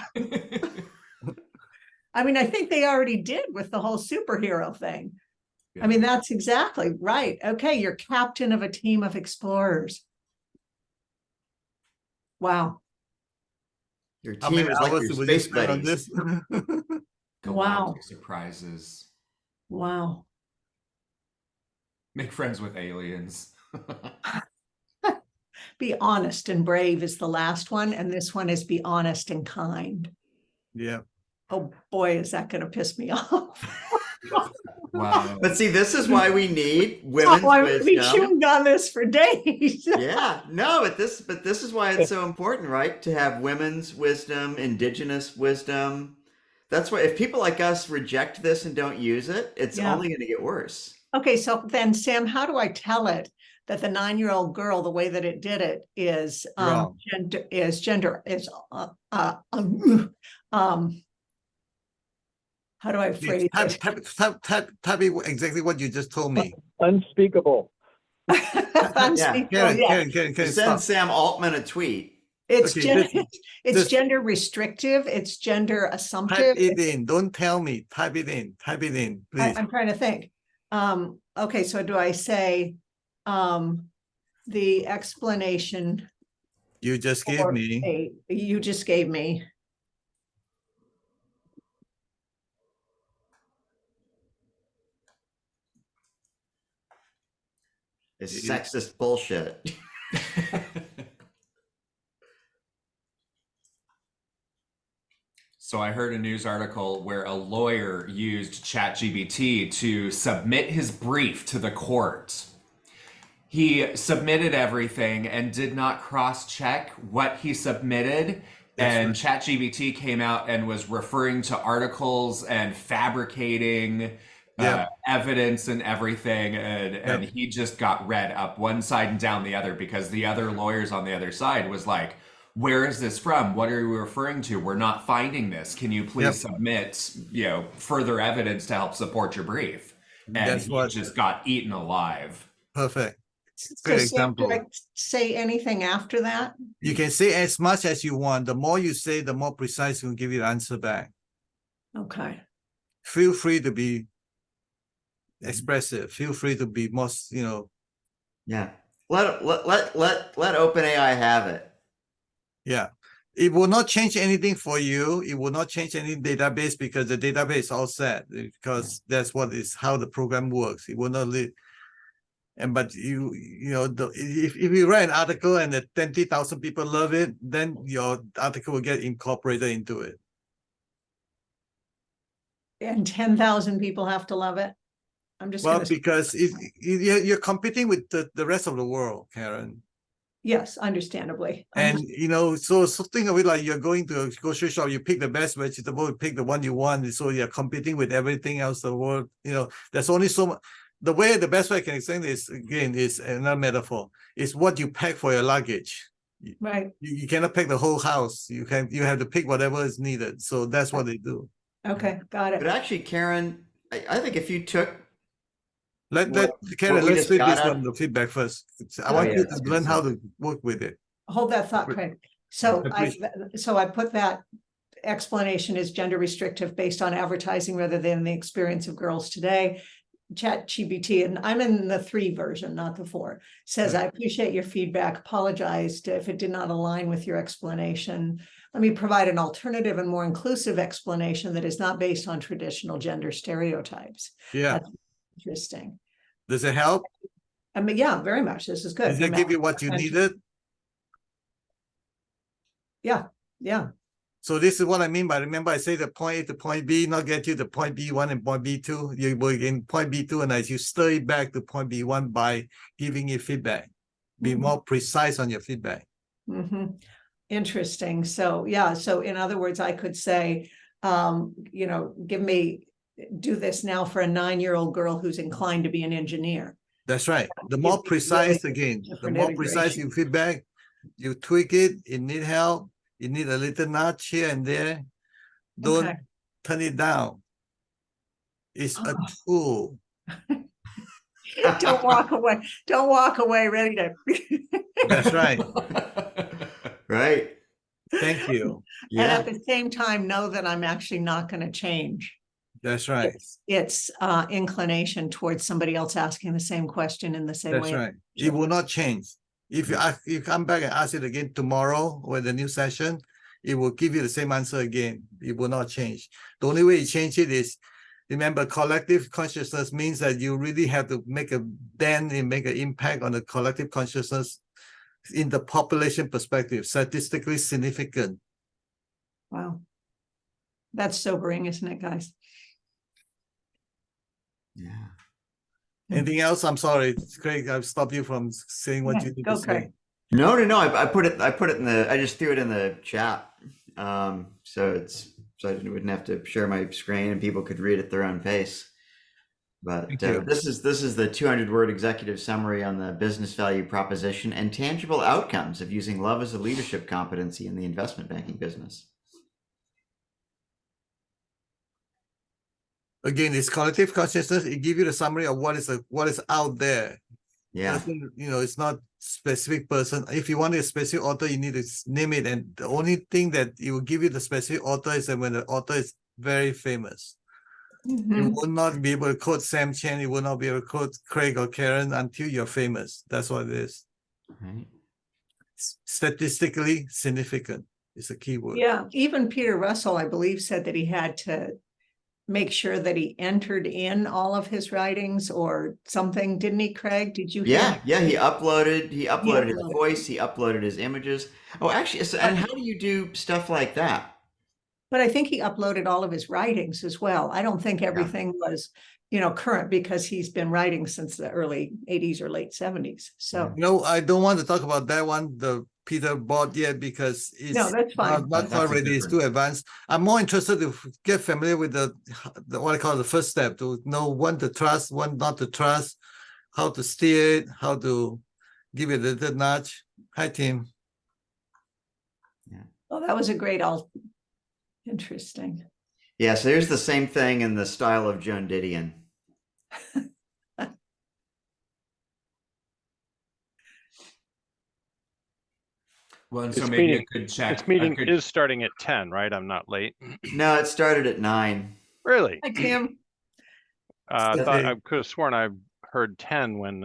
I mean, I think they already did with the whole superhero thing. I mean, that's exactly right. Okay, you're captain of a team of explorers. Wow. Your How team many is like hours your would you space spend on buddies. this? Wow. Galactic surprises. Wow. Make friends with aliens. Be honest and brave is the last one. And this one is be honest and kind. Yeah. Oh boy, is that going to piss me off. Wow. But see, this is why we need women's Oh, I've been wisdom. chewing on this for days. Yeah, no, but this is why it's so important, right? To have women's wisdom, indigenous wisdom. That's why if people like us reject this and don't use it, it's Yeah. only going to get worse. Okay, so then Sam, how do I tell it that the 9-year-old girl, the way that it did it is Wrong. How do I phrase it? Type exactly what you just told me. unspeakable. Unspeakable, Karen, yeah. Karen, Send Oh, stop. Sam Altman a tweet. It's Okay, it's this- gender restrictive, it's gender Type assumptive. it in. Don't tell me. Type it in. Type it in, please. I'm trying to think. Okay, so do I say the explanation You just gave for me. you just gave me? It's It- sexist bullshit. So I heard a news article where a lawyer used ChatGPT to submit his brief to the court. He submitted everything and did not cross-check what he submitted. And ChatGPT came out and was referring to articles and fabricating Yeah. evidence and everything. And he just got read up one side and down the other because the other lawyers on the other side was like, where is this from? What are you referring to? We're not finding this. Can you please submit, further evidence to help support your brief? And That's he what- just got eaten alive. Perfect. So Good Sam, do I example. say anything after that? You can say as much as you want. The more you say, the more precise you will give you the answer back. Okay. Feel free to be expressive. Feel free to be most, Yeah. Let OpenAI have it. yeah. It will not change anything for you. It will not change any database because the database is all set because that's how the program works. It will not lead. But if you write an article and 20,000 people love it, then your article will get incorporated into it. And 10,000 people have to love it. I'm just Well, going to, because you're competing with the rest of the world, Karen. yes, understandably. And so think of it like you're going to a grocery shop, you pick the best vegetable, you pick the one you want. So you're competing with everything else in the world. There's only so much. The best way I can explain this again is another metaphor. It's what you pack for your luggage. Right. You cannot pick the whole house. You have to pick whatever is needed. So that's what they do. Okay. Got But it. actually, Karen, I think if you took Karen, what we let's just split got this out- from the feedback first. I Oh, want yeah, you that's to good learn how stuff. to work with it. hold that thought, Craig. So I Appreciate- put that explanation is gender restrictive based on advertising rather than the experience of girls today. ChatGPT, and I'm in the 3 version, not the 4, says, Right. I appreciate your feedback, apologized if it did not align with your explanation. Let me provide an alternative and more inclusive explanation that is not based on traditional gender stereotypes. Yeah. That's interesting. Does it help? I mean, yeah, very much. This is good. Does it give you what you needed? Yeah, yeah. So this is what I mean by, remember I say the point A to point B, not get you to point B1 and point B2. You will in point B2 and as you stir it back to point B1 by giving it feedback. Be Mhm. more precise on your feedback. Interesting. So yeah, so in other words, I could say, do this now for a 9-year-old girl who's inclined to be an engineer. That's right. The Give more me precise really again, the different more precise integration. you feedback, you tweak it, it need help, you need a little nudge here and there. Don't Okay. turn it down. It's a Oh. tool. Don't walk away. Don't walk away ready to. That's right. Right. Thank you. And Yeah. at the same time, know that I'm actually not going to change. That's right. It's inclination towards somebody else asking the same question in the same That's way. right. It will not change. If you come back and ask it again tomorrow or the new session, it will give you the same answer again. It will not change. The only way you change it is, remember, collective consciousness means that you really have to make a dent and make an impact on the collective consciousness in the population perspective, statistically significant. Wow. That's sobering, isn't it, guys? Yeah. Anything else? I'm sorry, Craig, I've stopped you from saying what Yeah, you need go, to say. Craig. No. I put it in the. I just threw it in the chat. So I wouldn't have to share my screen and people could read at their own pace. But Thank you. this is the 200-word executive summary on the business value proposition and tangible outcomes of using love as a leadership competency in the investment banking business. Again, it's collective consciousness. It gives you the summary of what is out there. Yeah. It's not specific person. If you want a specific author, you need to name it. And the only thing that it will give you the specific author is that when the author is very famous. You Mhm. will not be able to quote Sam Chan. You will not be able to quote Craig or Karen until you're famous. That's what it is. Right. Statistically significant is a key word. Yeah, even Peter Russell, I believe, said that he had to make sure that he entered in all of his writings or something, didn't he, Craig? Did you hear? Yeah. He uploaded his uploaded. voice. He uploaded his images. Oh, actually, and how do you do stuff like that? But I think he uploaded all of his writings as well. I don't think everything was, current because he's been writing since the early 80s or late 70s. So I don't want to talk about that one, the Peter bought yet, because it's no, that's fine. not That's quite ready. It's too advanced. I'm more interested to get familiar with the what I call the first step, to know when to trust, when not to trust, how to steer it, how to give it a little nudge. Hi, Tim. Well, that was a great interesting. Yeah, so here's the same thing in the style of Joan Didion. Well, and so This maybe meeting- a good check. This meeting a good- is starting at 10, right? I'm not late. No, it started at 9. Really? Hi, Tim. I thought Okay. I could have sworn I heard 10 when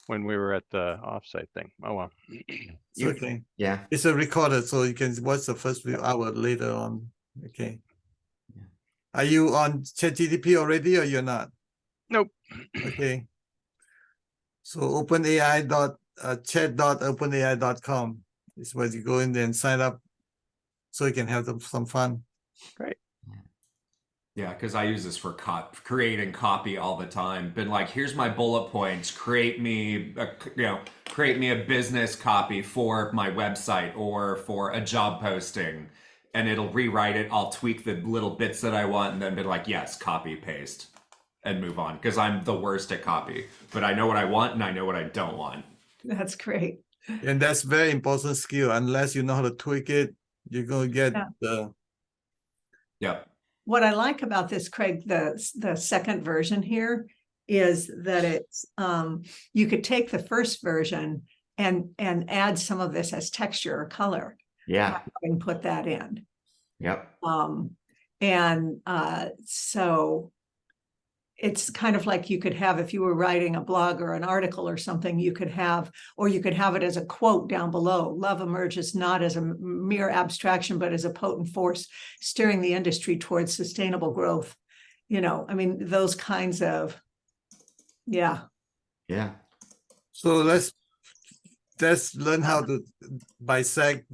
we were at the offsite thing. Oh well. It's okay. Yeah. It's a recorder, so you can watch the first few hours later on. Okay. Yeah. Are you on ChatGPT already, or you're not? Nope. Okay. So chat.openai.com is where you go in there and sign up so you can have some fun. Great. Yeah, because I use this for creating copy all the time. Been like, here's my bullet points. Create me a business copy for my website or for a job posting, and it'll rewrite it. I'll tweak the little bits that I want, and then be like, yes, copy paste, and move on. Because I'm the worst at copy, but I know what I want and I know what I don't want. That's great. And that's very important skill. Unless you know how to tweak it, you're going to get the... Yep. What I like about this, Craig, the second version here, is that it's you could take the first version and add some of this as texture or color, Yeah. and put that in. Yep. So it's kind of like you could have, if you were writing a blog or an article or something, you could have it as a quote down below. Love emerges not as a mere abstraction, but as a potent force steering the industry towards sustainable growth. I mean, those kinds of, yeah. Yeah. So let's learn how to bisect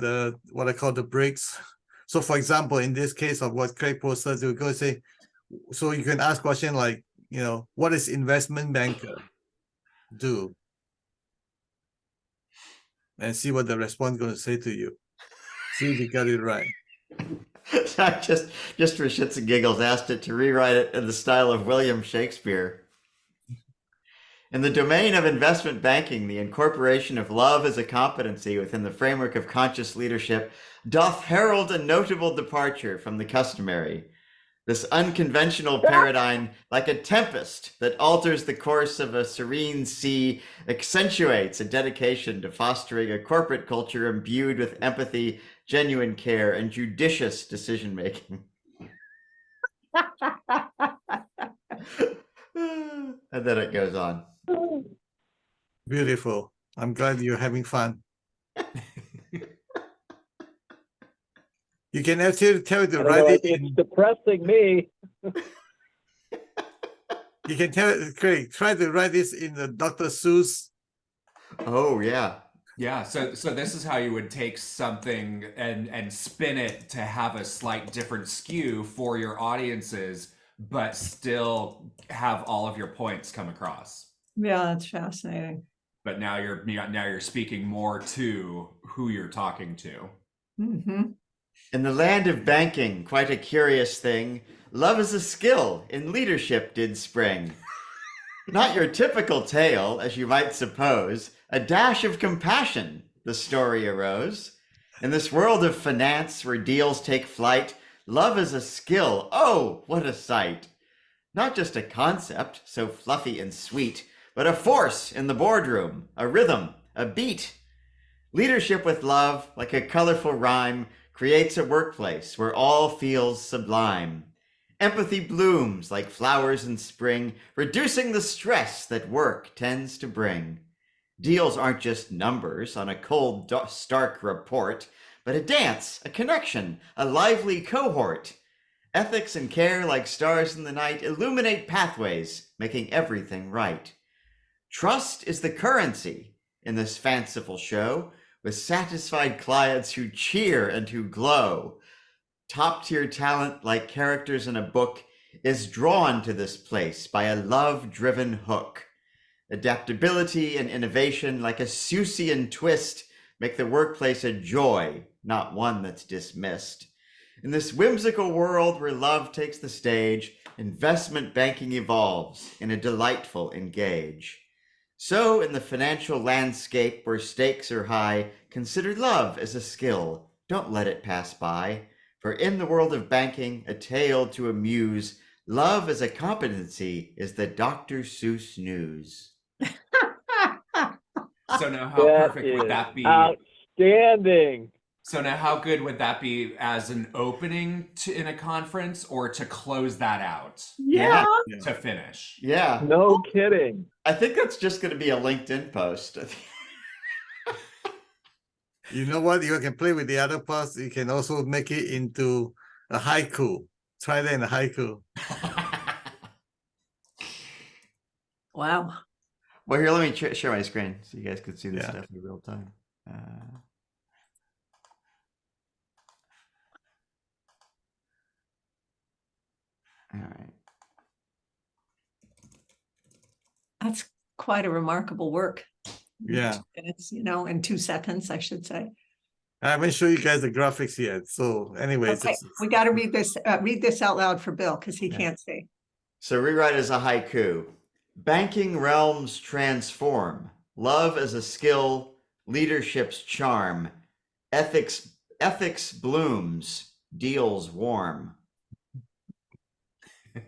what I call the bricks. So for example, in this case of what Craig posted, we go say, so you can ask question like, what does investment banker do? And see what the response going to say to you. See if you got it right. So I just for shits and giggles asked it to rewrite it in the style of William Shakespeare. In the domain of investment banking, the incorporation of love as a competency within the framework of conscious leadership doth herald a notable departure from the customary. This unconventional paradigm, like a tempest that alters the course of a serene sea, accentuates a dedication to fostering a corporate culture imbued with empathy, genuine care, and judicious decision-making. And then it goes on. Beautiful. I'm glad you're having fun. You can actually tell it to I don't know, write it it's in. depressing me. You can tell it, Craig, try to write this in the Dr. Seuss. Oh, yeah. Yeah, so this is how you would take something and spin it to have a slight different skew for your audiences, but still have all of your points come across. Yeah, that's fascinating. But now you're speaking more to who you're talking to. Mm-hmm. In the land of banking, quite a curious thing, love is a skill in leadership did spring. Not your typical tale, as you might suppose, a dash of compassion, the story arose. In this world of finance where deals take flight, love is a skill, oh, what a sight. Not just a concept, so fluffy and sweet, but a force in the boardroom, a rhythm, a beat. Leadership with love, like a colorful rhyme, creates a workplace where all feels sublime. Empathy blooms like flowers in spring, reducing the stress that work tends to bring. Deals aren't just numbers on a cold, stark report, but a dance, a connection, a lively cohort. Ethics and care, like stars in the night, illuminate pathways, making everything right. Trust is the currency in this fanciful show, with satisfied clients who cheer and who glow. Top-tier talent, like characters in a book, is drawn to this place by a love-driven hook. Adaptability and innovation, like a Seussian twist, make the workplace a joy, not one that's dismissed. In this whimsical world where love takes the stage, investment banking evolves in a delightful engage. So, in the financial landscape where stakes are high, consider love as a skill. Don't let it pass by. For in the world of banking, a tale to amuse, love as a competency is the Dr. Seuss news. So now how That perfect would is that be? outstanding. So now how good would that be as an opening in a conference or to close that out Yeah. to finish? Yeah. No kidding. I think that's just going to be a LinkedIn post. You know what? You can play with the other parts. You can also make it into a haiku. Try that in a haiku. Wow. Well, here, let me share my screen so you guys can see this Yeah. stuff in real time. All right. That's quite a remarkable work. Yeah. And it's, in 2 seconds, I should say. I haven't shown you guys the graphics yet. So anyways, Okay, we got to read this out loud for Bill because he can't see. So rewrite as a haiku. Banking realms transform. Love as a skill, leadership's charm. Ethics blooms, deals warm.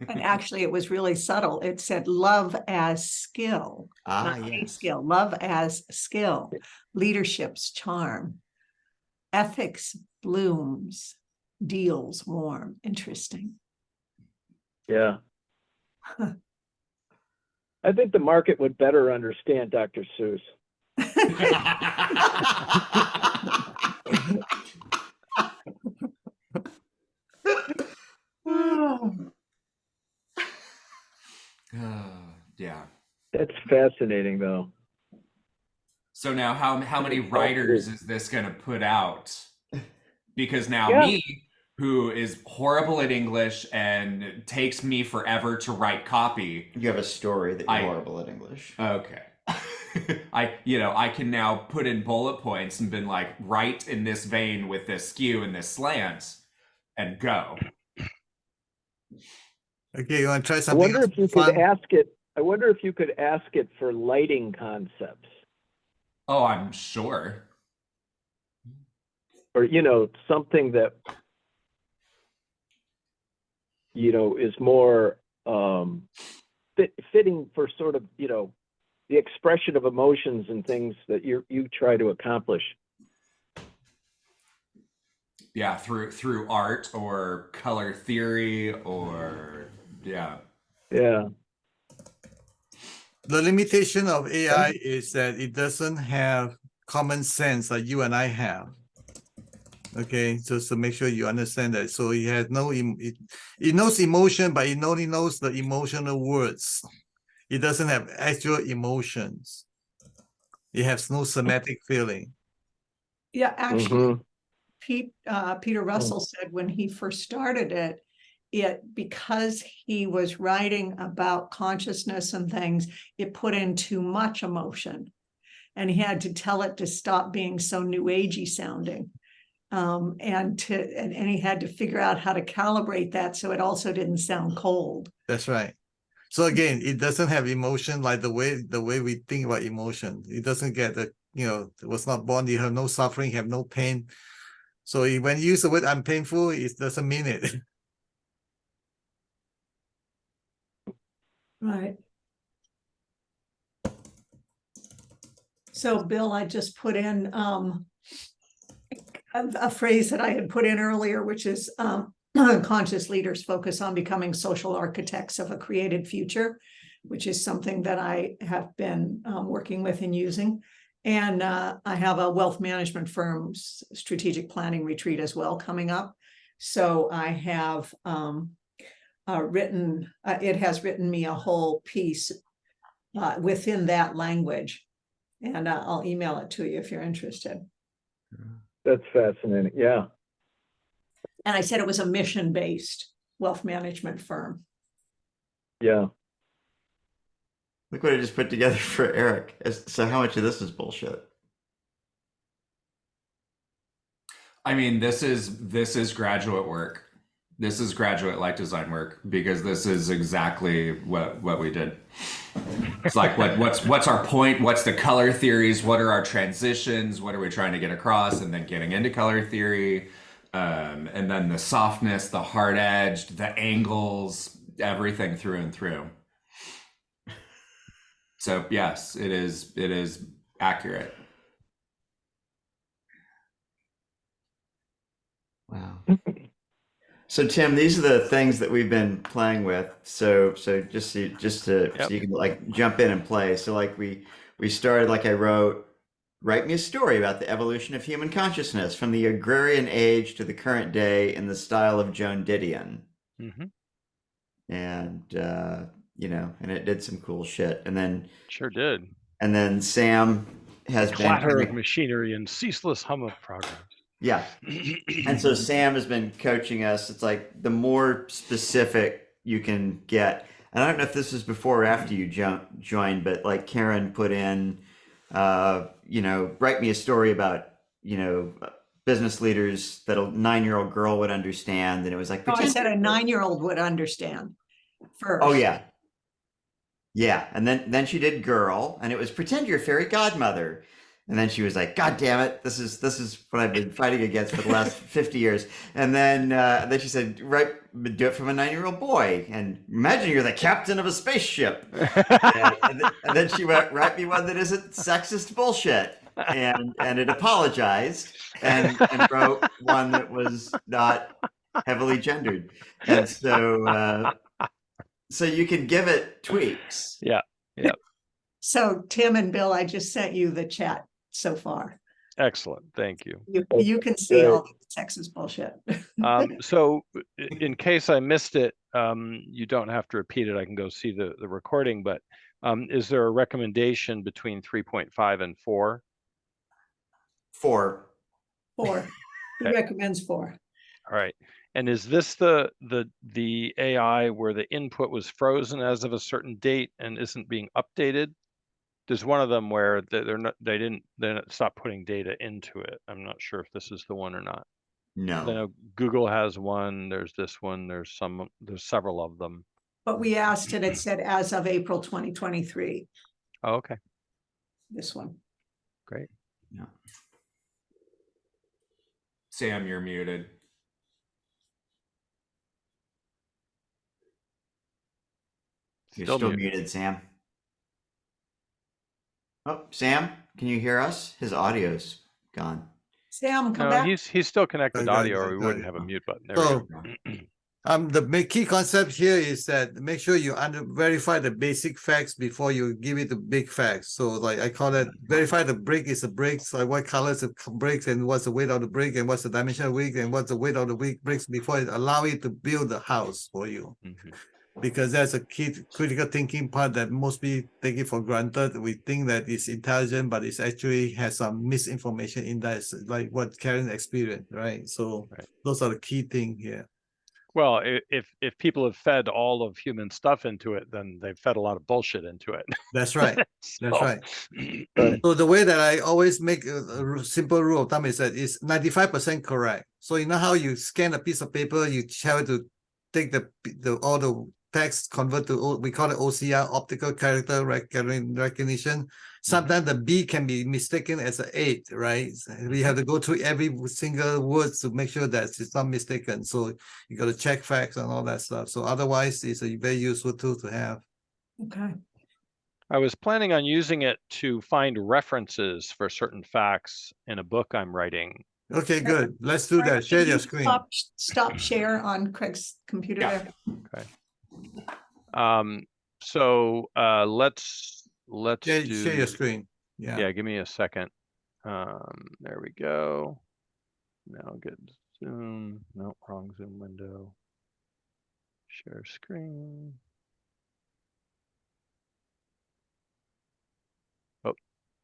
And actually, it was really subtle. It said love as skill, Ah, not a yes. skill, love as skill, leadership's charm, ethics blooms, deals warm. Interesting. Yeah. I think the market would better understand Dr. Seuss. Yeah. That's fascinating, though. So now how many writers is this going to put out? Because now Yeah. me, who is horrible at English and takes me forever to write copy. You have a story that you're horrible at English. Okay. I can now put in bullet points and been like, write in this vein with this skew and this slant and go. Okay, you want to try I something wonder else if you fun? could ask it. I wonder if you could ask it for lighting concepts, Oh, I'm sure. or something that is more fitting for sort of the expression of emotions and things that you try to accomplish. Yeah, through art or color theory or yeah. Yeah. The limitation of AI is that it doesn't have common sense like you and I have. Okay, just to make sure you understand that. So it has no, it knows emotion, but it only knows the emotional words. It doesn't have actual emotions. It has no somatic feeling. Yeah, actually, Mhm. Peter Russell said when he first started it, because he was writing about consciousness and things, it put in too much emotion, and he had to tell it to stop being so new agey sounding, and he had to figure out how to calibrate that so it also didn't sound cold. That's right. So again, it doesn't have emotion like the way we think about emotion. It doesn't get the it was not born. You have no suffering, have no pain. So when you use the word "I'm painful," it doesn't mean it. Right. So, Bill, I just put in a phrase that I had put in earlier, which is conscious leaders focus on becoming social architects of a created future, which is something that I have been working with and using. And I have a wealth management firm's strategic planning retreat as well coming up. So I have it has written me a whole piece within that language. And I'll email it to you if you're interested. That's fascinating. Yeah. And I said it was a mission-based wealth management firm. Yeah. Look what I just put together for Eric. So how much of this is bullshit? I mean, this is graduate work. This is graduate light design work because this is exactly what we did. It's like what's our point? What's the color theories? What are our transitions? What are we trying to get across? And then getting into color theory, and then the softness, the hard edged, the angles, everything through and through. So yes, it is accurate. Wow. So Tim, these are the things that we've been playing with. So just so you can like jump in and play. So like we started, like I wrote, write me a story about the evolution of human consciousness from the agrarian age to the current day in the style of Joan Didion. Mm-hmm. And and it did some cool shit. And then Sure did. And then Sam has Clatter been of machinery and ceaseless hum of progress. yeah. And so Sam has been coaching us. It's like the more specific you can get. And I don't know if this is before or after you joined, but like Karen put in, write me a story about, business leaders that a 9-year-old girl would understand. And it was like, Oh, I said a 9-year-old would understand first. oh yeah. Yeah. And then she did girl, and it was pretend you're a fairy godmother. And then she was like, God damn it, this is what I've been fighting against for the last 50 years. And then she said, right, do it from a 9-year-old boy. And imagine you're the captain of a spaceship. And then she went, write me one that isn't sexist bullshit. And it apologized and wrote one that was not heavily gendered. And so you can give it tweaks. Yeah. So Tim and Bill, I just sent you the chat so far. Excellent. Thank you. You can see all the sexist bullshit. So in case I missed it, you don't have to repeat it. I can go see the recording, but is there a recommendation between 3.5 and 4? 4. 4. He Okay. recommends 4. All right. And is this the AI where the input was frozen as of a certain date and isn't being updated? There's one of them where they didn't stop putting data into it. I'm not sure if this is the one or not. I No. know Google has one. There's this one. There's several of them. But we asked and it said as of April 2023, Oh, okay. this one. Great. Yeah. Sam, you're muted. You're Still still muted. muted, Sam. Oh, Sam, can you hear us? His audio's gone. Sam, come No, back. he's still connected to Got it, audio, got or it, we got wouldn't it. have a mute button. There we So go. the key concept here is that make sure you verify the basic facts before you give it the big facts. So like I call it verify the brick is a brick. So like what color is the bricks and what's the weight of the brick and what's the dimension of the brick and what's the weight of the bricks before it allow it to build the house for you. Mhm. Because that's a key critical thinking part that most people take it for granted. We think that it's intelligent, but it's actually has some misinformation in that, it's like what Karen experienced, right? So Right. those are the key thing here. Well, if people have fed all of human stuff into it, then they've fed a lot of bullshit into it. That's right. That's So- right. So the way that I always make a simple rule of thumb is that it's 95% correct. So you know how you scan a piece of paper, you try to take all the text, convert to we call it OCR, optical character recognition. Sometimes the B can be mistaken as an 8, right? We have to go through every single word to make sure that it's not mistaken. So you got to check facts and all that stuff. So otherwise, it's a very useful tool to have. Okay. I was planning on using it to find references for certain facts in a book I'm writing. Okay, good. Let's do Craig, that. Share can your you screen. Stop share on Craig's computer Yeah. there. So let's Share do your screen. Yeah. Yeah, give me a second. There we go. Now get Zoom. No, wrong Zoom window. Share screen. Oh,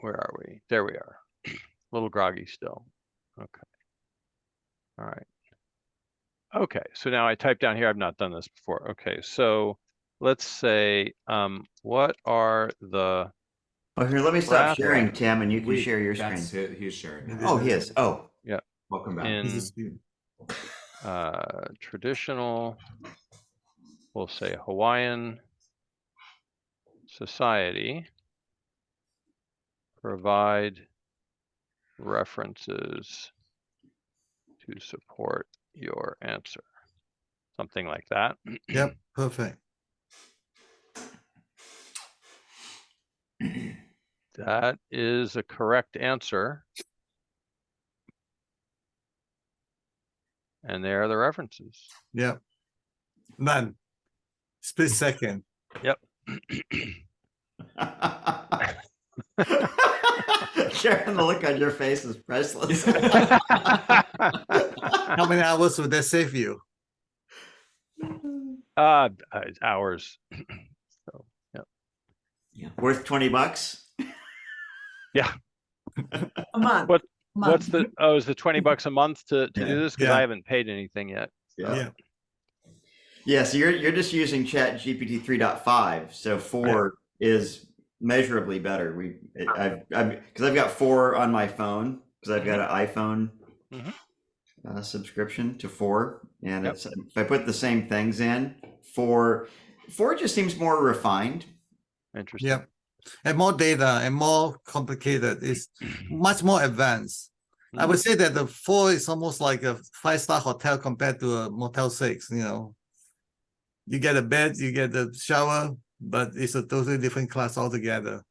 where are we? There we are. A little groggy still. Okay. All right. Okay, so now I type down here. I've not done this before. Okay, so let's say, what are the Oh, here, let me stop Graph- sharing, Tim, and you can share your screen. That's it. He's sharing. It now. Oh, he is. Oh, Welcome back. in This is good. traditional, we'll say Hawaiian society, provide references to support your answer. Something like that. Yep, perfect. That is a correct answer. And there are the references. Yep. None. Split second. Yep. Sharon, the look on your face is priceless. How many hours would that save you? Hours. So, yep. Yeah. Worth $20? Yeah. A month. What- Month. What's the, is the $20 a month to Yeah. do this? Because Yeah. I haven't paid anything yet. Yeah. Yeah, so you're just using Chat GPT 3.5, so 4 is measurably better. I've because I've got 4 on my phone because I've got an iPhone subscription to 4, and Yep. it's if I put the same things in, 4 just seems more refined. Interesting. Yep. and more data and more complicated. It's much more advanced. I would say that the 4 is almost like a 5-star hotel compared to a Motel 6, you know. You get a bed, you get the shower, but it's a totally different class altogether.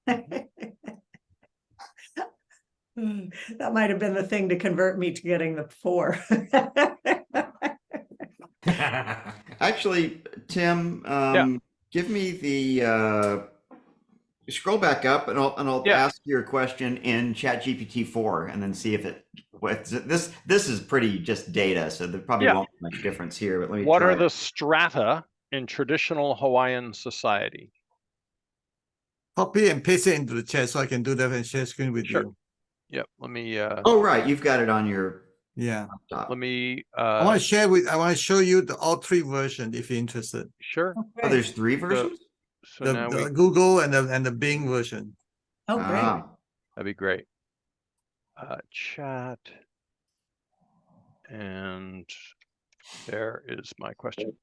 That might have been the thing to convert me to getting the 4. Actually, Tim, give me the scroll back up, and I'll Yeah. ask your question in ChatGPT 4, and then see if it. This is pretty just data, so there probably won't be much difference here. But let me. What try are it. the strata in traditional Hawaiian society? Copy and paste it into the chat so I can do that and share screen with Sure. you. Yep. Let me. Oh, right, you've got it on your Yeah. laptop. Let me. I want to show you all 3 versions if you're interested. Sure. Oh, there's 3 versions. So now The Google and the Bing version. Oh, great. that'd be great. Chat. And there is my question.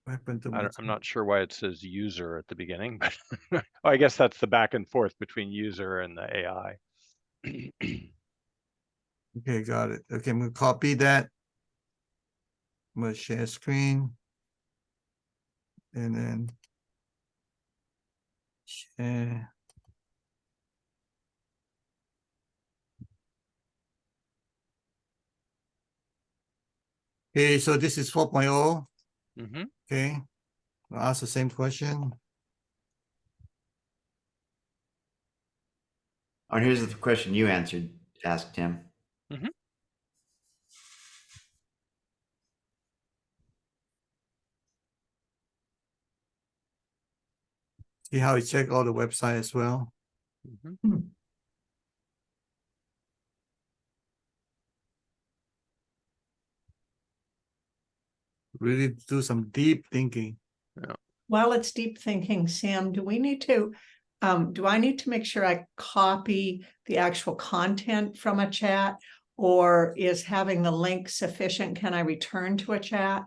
What happened to my I'm not sure why it says user at the beginning, but I guess that's the back and forth between user and the AI. Okay, got it. Okay, I'm gonna copy that. I'm gonna share screen. And then share. Okay, so this is 4.0. Mm-hmm. Okay, I'll ask the same question. Oh, and here's the question you asked Tim. Mm-hmm. See how it check all the website as well. Mm-hmm. Really do some deep thinking. While it's deep thinking, Sam, do I need to make sure I copy the actual content from a chat, or is having the link sufficient? Can I return to a chat?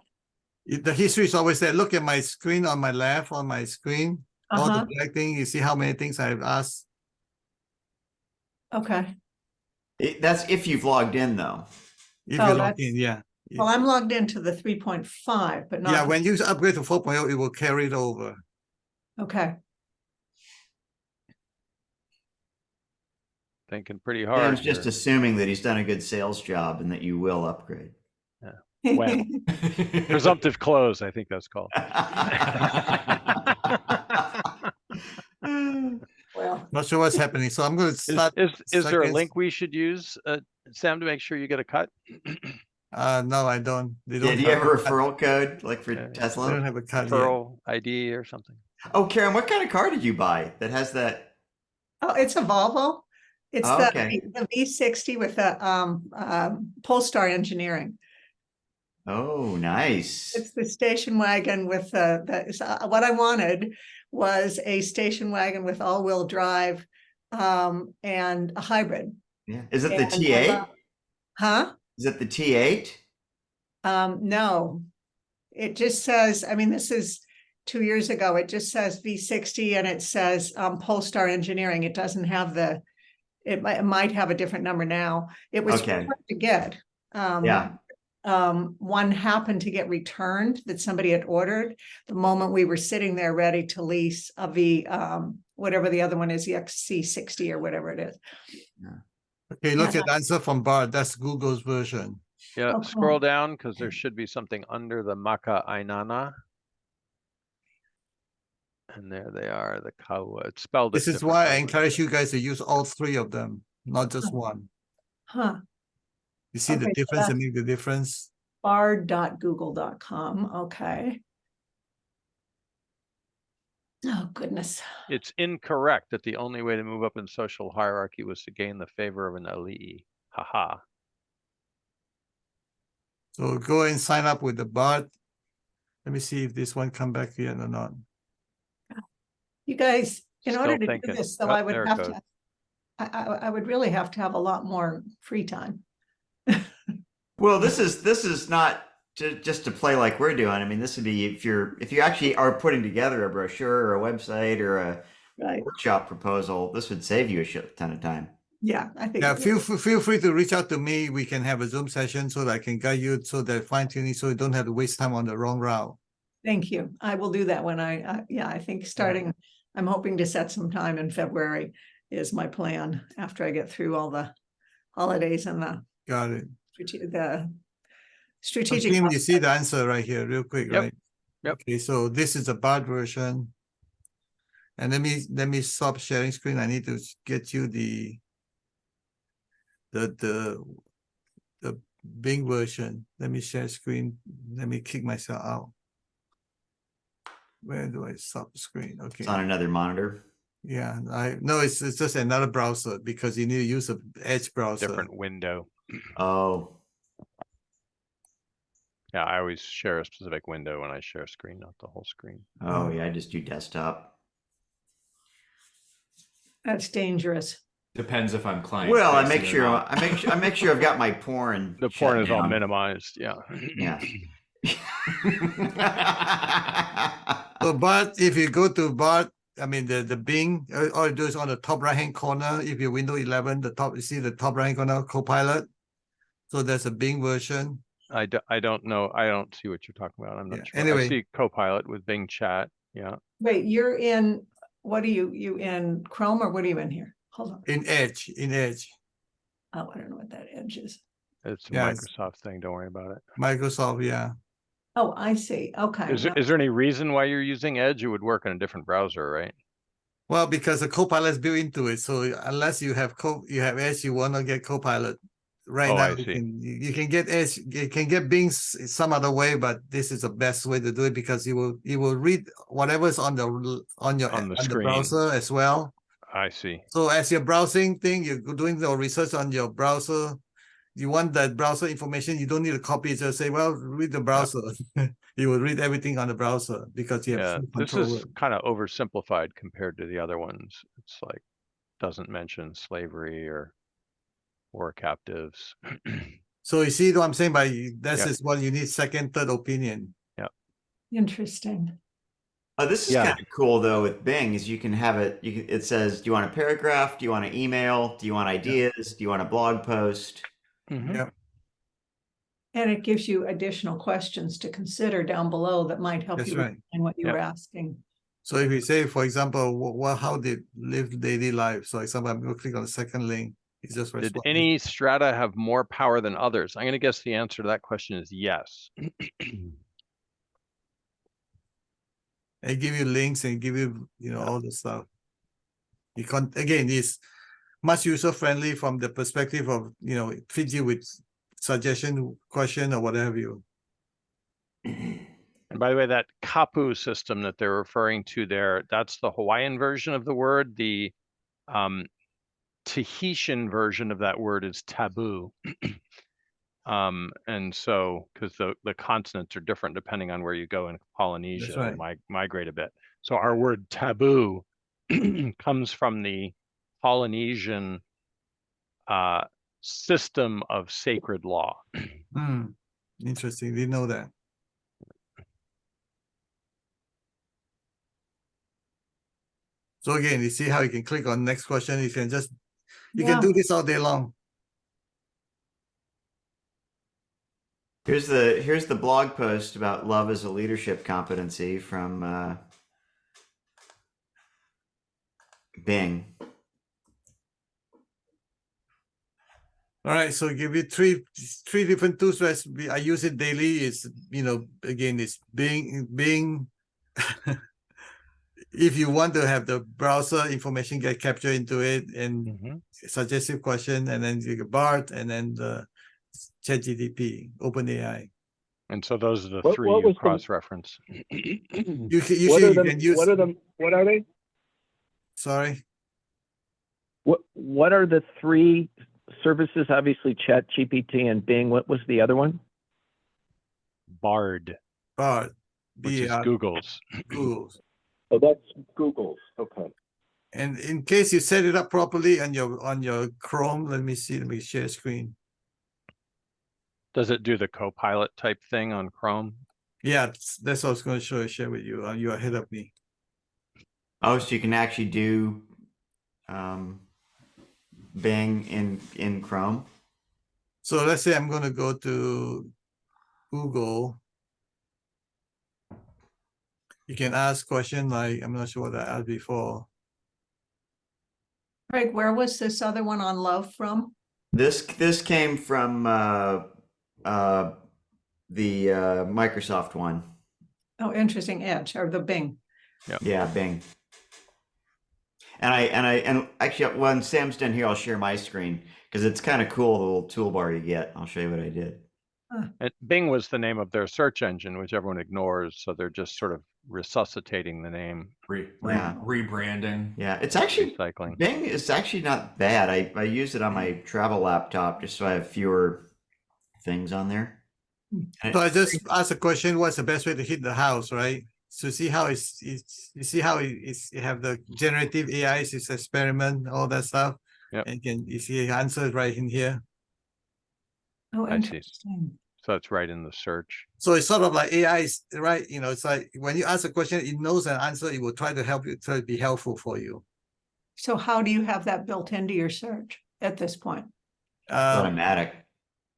The history is always there. Look at my screen on my left on my screen. All the black thing, you see how many things I've asked. Okay. That's if you've logged in, though. If you log in, yeah. Well, I'm logged into the 3.5, but not. Yeah, when you upgrade to 4.0, it will carry it over. Okay. Thinking pretty hard. Sam's just here. assuming that he's done a good sales job and that you will upgrade. When presumptive close, I think that's called. Well, Not sure what's happening, so I'm going to start. Is there a link we should use, Sam, to make sure you get a cut? No, I don't. They don't. Yeah, do you have a referral code like for They Tesla? don't have a cut yet. Referral ID or something. Oh, Karen, what kind of car did you buy that has that? oh, it's a Volvo. It's Oh, the okay. V60 with the Polestar engineering. Oh, nice. It's the station wagon with what I wanted was a station wagon with all-wheel drive and a hybrid. Yeah. Is it the And T8? Huh? Is it the T8? No, it just says, I mean, this is 2 years ago. It just says V60 and it says Polestar Engineering. It doesn't have it might have a different number now. It was Okay. hard to get. Yeah. One happened to get returned that somebody had ordered the moment we were sitting there ready to lease a whatever the other one is, the XC60 or whatever it is. Okay, look at the answer from Bart. That's Google's version. Yeah, Oh, scroll cool. down because there should be something under the Maka Ainana. And there they are, the Kaua. It's spelled. This is why I encourage you guys to use all 3 of them, not just one. Huh. You see the Okay, so difference and that's- make the difference. bard.google.com. Okay. Oh, goodness. It's incorrect that the only way to move up in social hierarchy was to gain the favor of an ali'i. Haha. So go and sign up with the Bard. Let me see if this one come back yet or not. You guys, in Still order to thinking. do this, though, Oh, I would there it have goes. to, I would really have to have a lot more free time. Well, this is not just to play like we're doing. I mean, this would be if you actually are putting together a brochure or a website or a Right. workshop proposal, this would save you a shit ton of time. Yeah, I think. Yeah, feel free to reach out to me. We can have a Zoom session so that I can guide you so that fine tuning so you don't have to waste time on the wrong route. Thank you. I will do that when I think starting, I'm hoping to set some time in February is my plan after I get through all the holidays and Got it. the strategic. Kim, you see the answer right here, real quick, Yep. right? Yep. Okay, so this is the BART version. And let me stop sharing screen. I need to get you the Bing version. Let me share screen. Let me kick myself out. Where do I stop the screen? Okay. It's on another monitor. Yeah, no, it's just another browser because you need to use a Edge browser. Different window. Oh, Yeah, I always share a specific window when I share a screen, not the whole screen. oh yeah, I just do desktop. That's dangerous. Depends if I'm client. Well, I facing make or sure not. I make sure I've got my porn. The shut porn is all down. minimized. Yeah. Yeah. So BART, if you go to BART, I mean the Bing, all you do is on the top right hand corner. If you're Windows 11, the top you see the top right hand corner Copilot. So there's a Bing version. I don't know. I don't see what you're talking about. I'm not Yeah, sure. anyway. I see Copilot with Bing Chat. Yeah. Wait, you're in, what are you in Chrome or what are you in here? Hold on. In Edge. Oh, I don't know what that Edge is. It's a Yeah, it's- Microsoft thing. Don't worry about it. Microsoft, yeah. Oh, I see. Okay. Is there any reason why you're using Edge? It would work in a different browser, right? Well, because the Copilot is built into it. So unless you have Edge, you want to get Copilot. Right Oh, now, I you see. can get Edge, you can get Bing some other way, but this is the best way to do it because you will read whatever's on the screen. browser as well. I see. So as you're browsing thing, you're doing the research on your browser. You want that browser information, you don't need to copy it. Just say, well, read the browser. You will read everything on the browser because you have Yeah. full This control. is kind of oversimplified compared to the other ones. It's like doesn't mention slavery or war captives. So you see what I'm saying? This Yeah. is what you need second, third opinion. Interesting. This is Yeah. kind of cool though with Bing is you can have it. It says, do you want a paragraph? Do you want an email? Do you want ideas? Do you want a blog post? Mhm. Yeah. And it gives you additional questions to consider down below that might help That's you right. in what you Yep. were asking. So if you say, for example, how they live daily life. So example, I'm going to click on the second link. It's just Did responding. any strata have more power than others? I'm going to guess the answer to that question is yes. They give you links and give you, all the stuff. You can again, it's much user friendly from the perspective of, it feeds you with suggestion, question, or whatever you. And by the way, that kapu system that they're referring to there, that's the Hawaiian version of the word. The Tahitian version of that word is taboo. And so, because the consonants are different depending on where you go in Polynesia, That's they migrate a bit. So our word taboo comes from the Polynesian system of sacred law. Interesting. Didn't know that. So again, you see how you can click on next question. You can Yeah. do this all day long. Here's the blog post about love as a leadership competency from Bing. All right, so give you three different tools. I use it daily. It's again, it's Bing. If you want to have the browser information get captured into it and suggestive question, and then you get BART, and then the ChatGPT, OpenAI. And so those are the What three was you the- cross-reference. What are they? Sorry. What are the three services? Obviously, ChatGPT and Bing. What was the other one? Bard, BART. which is Google's. Google's. Oh, that's Google's. Okay. And in case you set it up properly on your Chrome, let me share screen. Does it do the Copilot type thing on Chrome? Yeah, that's what I was going to share with you. You are ahead of me. Oh, so you can actually do Bing in Chrome. So let's say I'm going to go to Google. You can ask question like, I'm not sure what I asked before. Craig, where was this other one on love from? This came from the Microsoft one. Oh, interesting. Edge or the Bing. Yeah, Bing. And actually, when Sam's done here, I'll share my screen because it's kind of cool, the little toolbar you get. I'll show you what I did. Bing was the name of their search engine, which everyone ignores. So they're just sort of resuscitating the name. Rebranding. Yeah, it's actually Recycling. Bing is actually not bad. I use it on my travel laptop just so I have fewer things on there. So I just asked a question, what's the best way to hit the house, right? So see how you see how it have the generative AI, it's experiment, all that stuff. Yep. And you see the answer right in here. Oh, I see. interesting. So it's right in the search. So it's sort of like AI is right, it's like when you ask a question, it knows an answer, it will try to help you, try to be helpful for you. So how do you have that built into your search at this point? Automatic.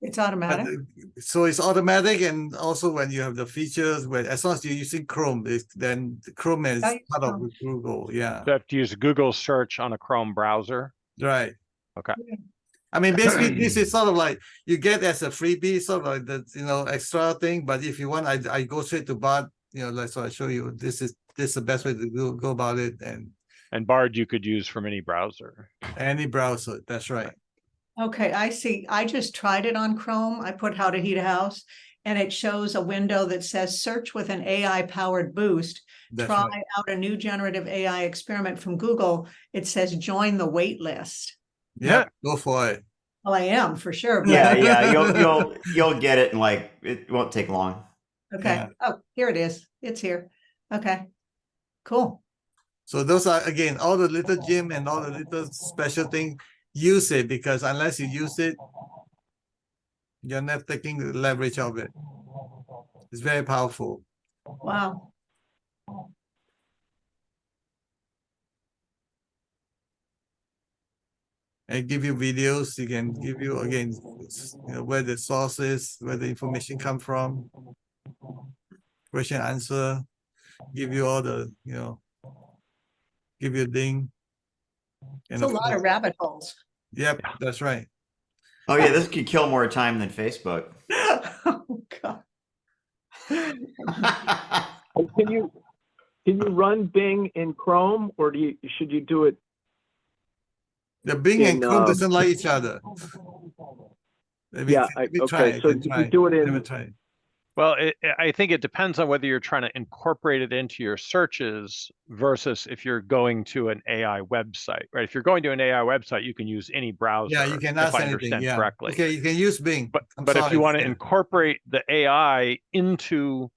It's automatic. So it's automatic, and also when you have the features, where as long as you're using Chrome, then Chrome is I use part of Chrome. Google. Yeah, So you have to use Google search on a Chrome browser. right. Okay. I mean, basically, this is sort of like you get as a freebie, sort of like the extra thing. But if you want, I go straight to Bard. Like so, I show you this is the best way to go about it, And Bard you could use from any browser. any browser. That's right. Okay, I see. I just tried it on Chrome. I put how to heat a house, and it shows a window that says search with an AI powered boost. That's Try right. out a new generative AI experiment from Google. It says join the wait list. Yeah, go for it. Well, I am for sure. But Yeah, you'll get it, and like it won't take long. okay. Yeah. Oh, here it is. It's here. Okay. Cool. So those are again all the little gem and all the little special thing. Use it, because unless you use it, you're not taking the leverage of it. It's very powerful. Wow. And give you videos. You can give you again, where the source is, where the information come from, question answer, give you all the give you a ding. It's a lot of rabbit holes. Yep, that's right. Oh yeah, this could kill more time than Facebook. Oh God. And can you run Bing in Chrome, or should you do it? The Bing and Chrome doesn't like each other. Yeah, okay, so you do it in. Well, I think it depends on whether you're trying to incorporate it into your searches versus if you're going to an AI website, right? If you're going to an AI website, you can use any browser. Yeah, you can if ask I anything. understand Yeah. correctly. Okay, you can use Bing. But if you want to incorporate the AI into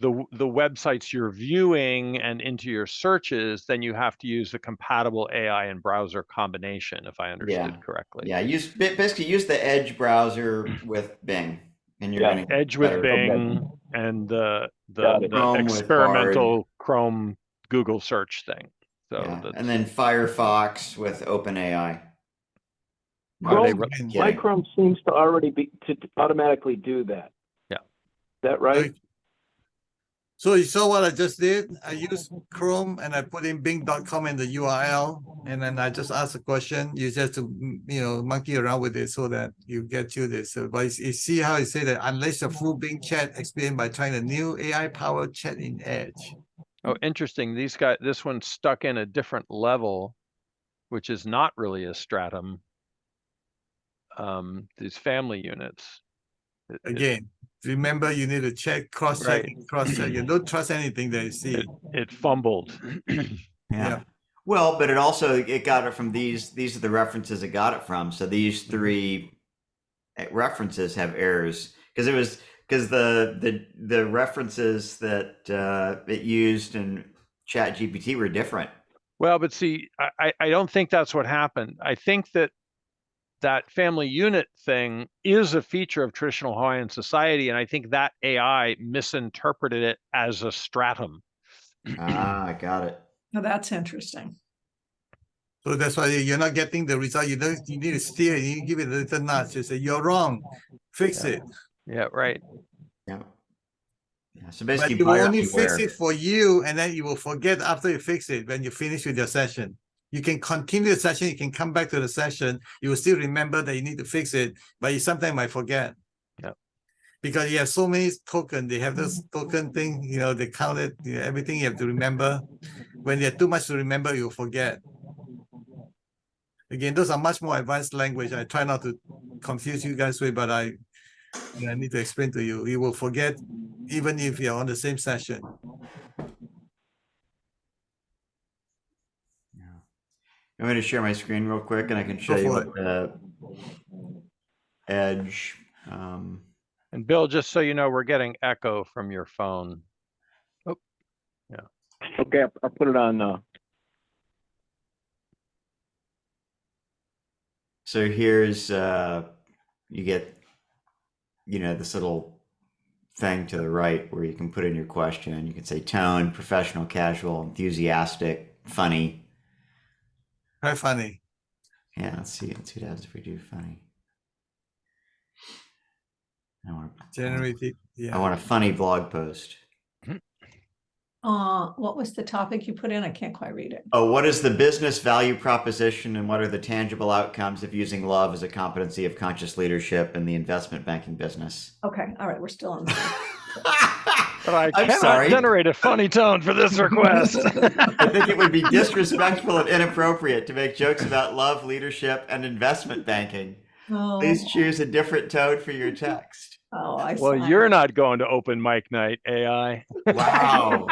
the websites you're viewing and into your searches, then you have to use a compatible AI and browser combination, if I understood correctly. Yeah, basically use the Edge browser with Bing, and you're going to Edge with Bing and the Chrome experimental Chrome Google search thing. So and then Firefox with OpenAI. My Chrome seems to already to automatically do that. Yeah. Is that right? So you saw what I just did? I used Chrome and I put in bing.com in the URL, and then I just asked a question. You just to monkey around with it so that you get to this. So, but you see how you say that unless a full Bing chat experience by trying a new AI powered chat in Edge. Oh, interesting. This one stuck in a different level, which is not really a stratum. These family units. Again, remember you need to check, cross-check, cross-check. You don't trust anything that you see. It fumbled. Yeah. Well, but it got it from these are the references it got it from. So these three references have errors because the references that it used in ChatGPT were different. Well, but see, I don't think that's what happened. I think that that family unit thing is a feature of traditional Hawaiian society, and I think that AI misinterpreted it as a stratum. Ah, I got it. Now that's interesting. So that's why you're not getting the result. You need to steer. You give it a little nudge. You say you're wrong. Fix it. Yeah, right. Yeah. Yeah. So But basically, you will buyer only fix beware. it for you, and then you will forget after you fix it when you finish with your session. You can continue the session. You can come back to the session. You will still remember that you need to fix it, but you sometimes might forget. Yeah. Because you have so many tokens. They have this token thing. They count it. Everything you have to remember. When you have too much to remember, you'll forget. Again, those are much more advanced language. I try not to confuse you guys with, but I need to explain to you. You will forget even if you're on the same session. I'm going to share my screen real quick, and I can show Go you for what the Edge. And Bill, just so you know, we're getting echo from your phone. Oh, yeah. Okay, I'll put it on. So here's you get this little thing to the right where you can put in your question. You can say tone, professional, casual, enthusiastic, funny. Very funny. Yeah, let's see what happens if we do funny. I want a funny blog post. What was the topic you put in? I can't quite read it. Oh, what is the business value proposition and what are the tangible outcomes of using love as a competency of conscious leadership in the investment banking business? Okay, all right, we're still on. But I I'm cannot sorry. generate a funny tone for this request. I think it would be disrespectful and inappropriate to make jokes about love, leadership, and investment banking. Oh, Please choose a different tone for your text. I Well, see. you're not going to open mic night, AI. Wow.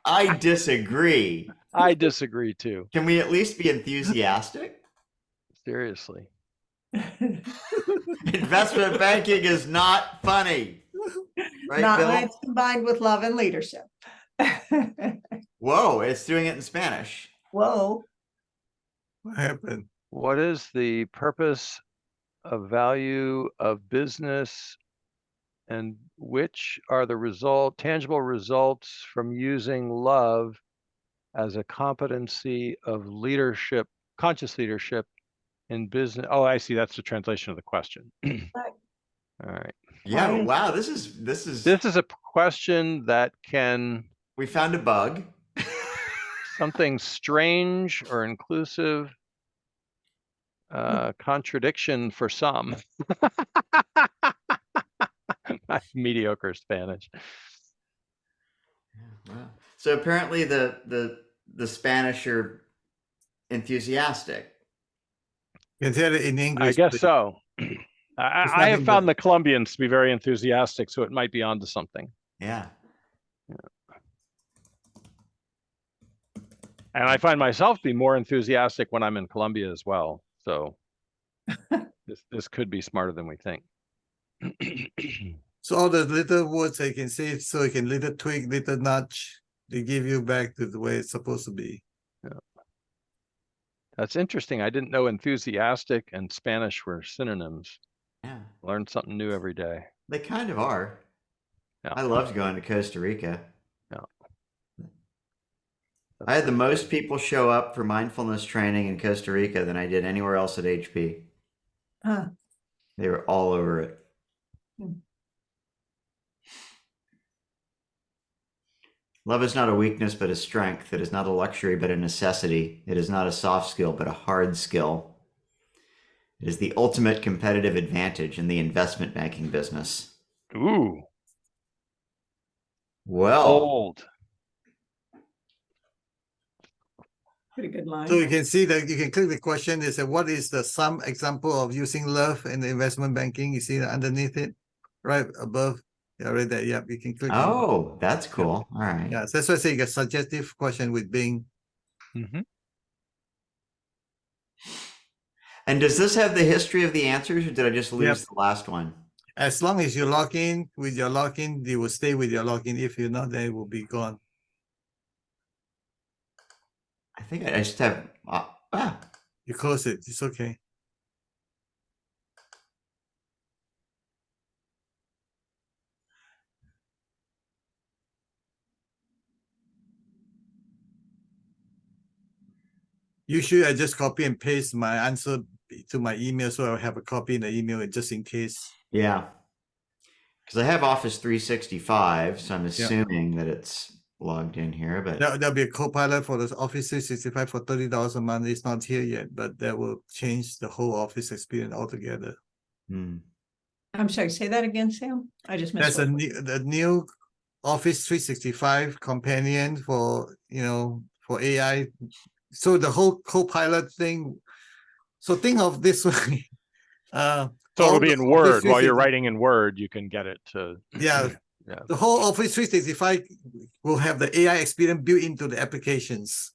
I disagree. I disagree too. Can we at least be enthusiastic? Seriously. Investment banking is not funny. Right, Not Bill? when it's combined with love and leadership. Whoa, it's doing it in Spanish. Whoa. What happened? What is the purpose of value of business, and which are the tangible results from using love as a competency of leadership, conscious leadership in business? Oh, I see. That's the translation of the question. All right. Yeah, Right. wow, this is This is a question that can we found a bug. something strange or inclusive, contradiction for some. My mediocre Spanish. Wow. So apparently the Spanish are enthusiastic. You can tell it in English. I guess but so. I have nothing found but- the Colombians to be very enthusiastic, so it might be onto something. Yeah. And I find myself to be more enthusiastic when I'm in Colombia as well. So this could be smarter than we think. So all the little words I can say, so you can little tweak, little nudge, they give you back to the way it's supposed to be. That's interesting. I didn't know enthusiastic and Spanish were synonyms. Yeah. Learn something new every day. They kind of are. Yeah. I loved going to Costa Rica. Yeah. I had the most people show up for mindfulness training in Costa Rica than I did anywhere else at HP. Huh. They were all over it. Love is not a weakness, but a strength. It is not a luxury, but a necessity. It is not a soft skill, but a hard skill. It is the ultimate competitive advantage in the investment banking business. Ooh. Well, Old. Pretty good line. So you can see that you can click the question. They say, what is some example of using love in the investment banking? You see that underneath it, right above. Yeah, right there. Yep, you can click. oh, that's cool. All right. Yeah, so that's why I say a suggestive question with Bing. Mm-hmm. And does this have the history of the answers, or did I just lose the last one? As long as you log in with your login, you will stay with your login. If you're not, then it will be gone. I think I just have. You close it. It's okay. Usually I just copy and paste my answer to my email, so I'll have a copy in the email just in case. Yeah. Because I have Office 365, so I'm assuming that it's logged in here, but There'll be a co-pilot for the Office 365 for $30 a month. It's not here yet, but that will change the whole Office experience altogether. I'm sorry, say that again, Sam? I just missed. There's the new Office 365 companion for, for AI. So the whole co-pilot thing. So think of this way. So it'll be in Word. While you're writing in Word, you can get it to. Yeah. The whole Office 365 will have the AI experience built into the applications.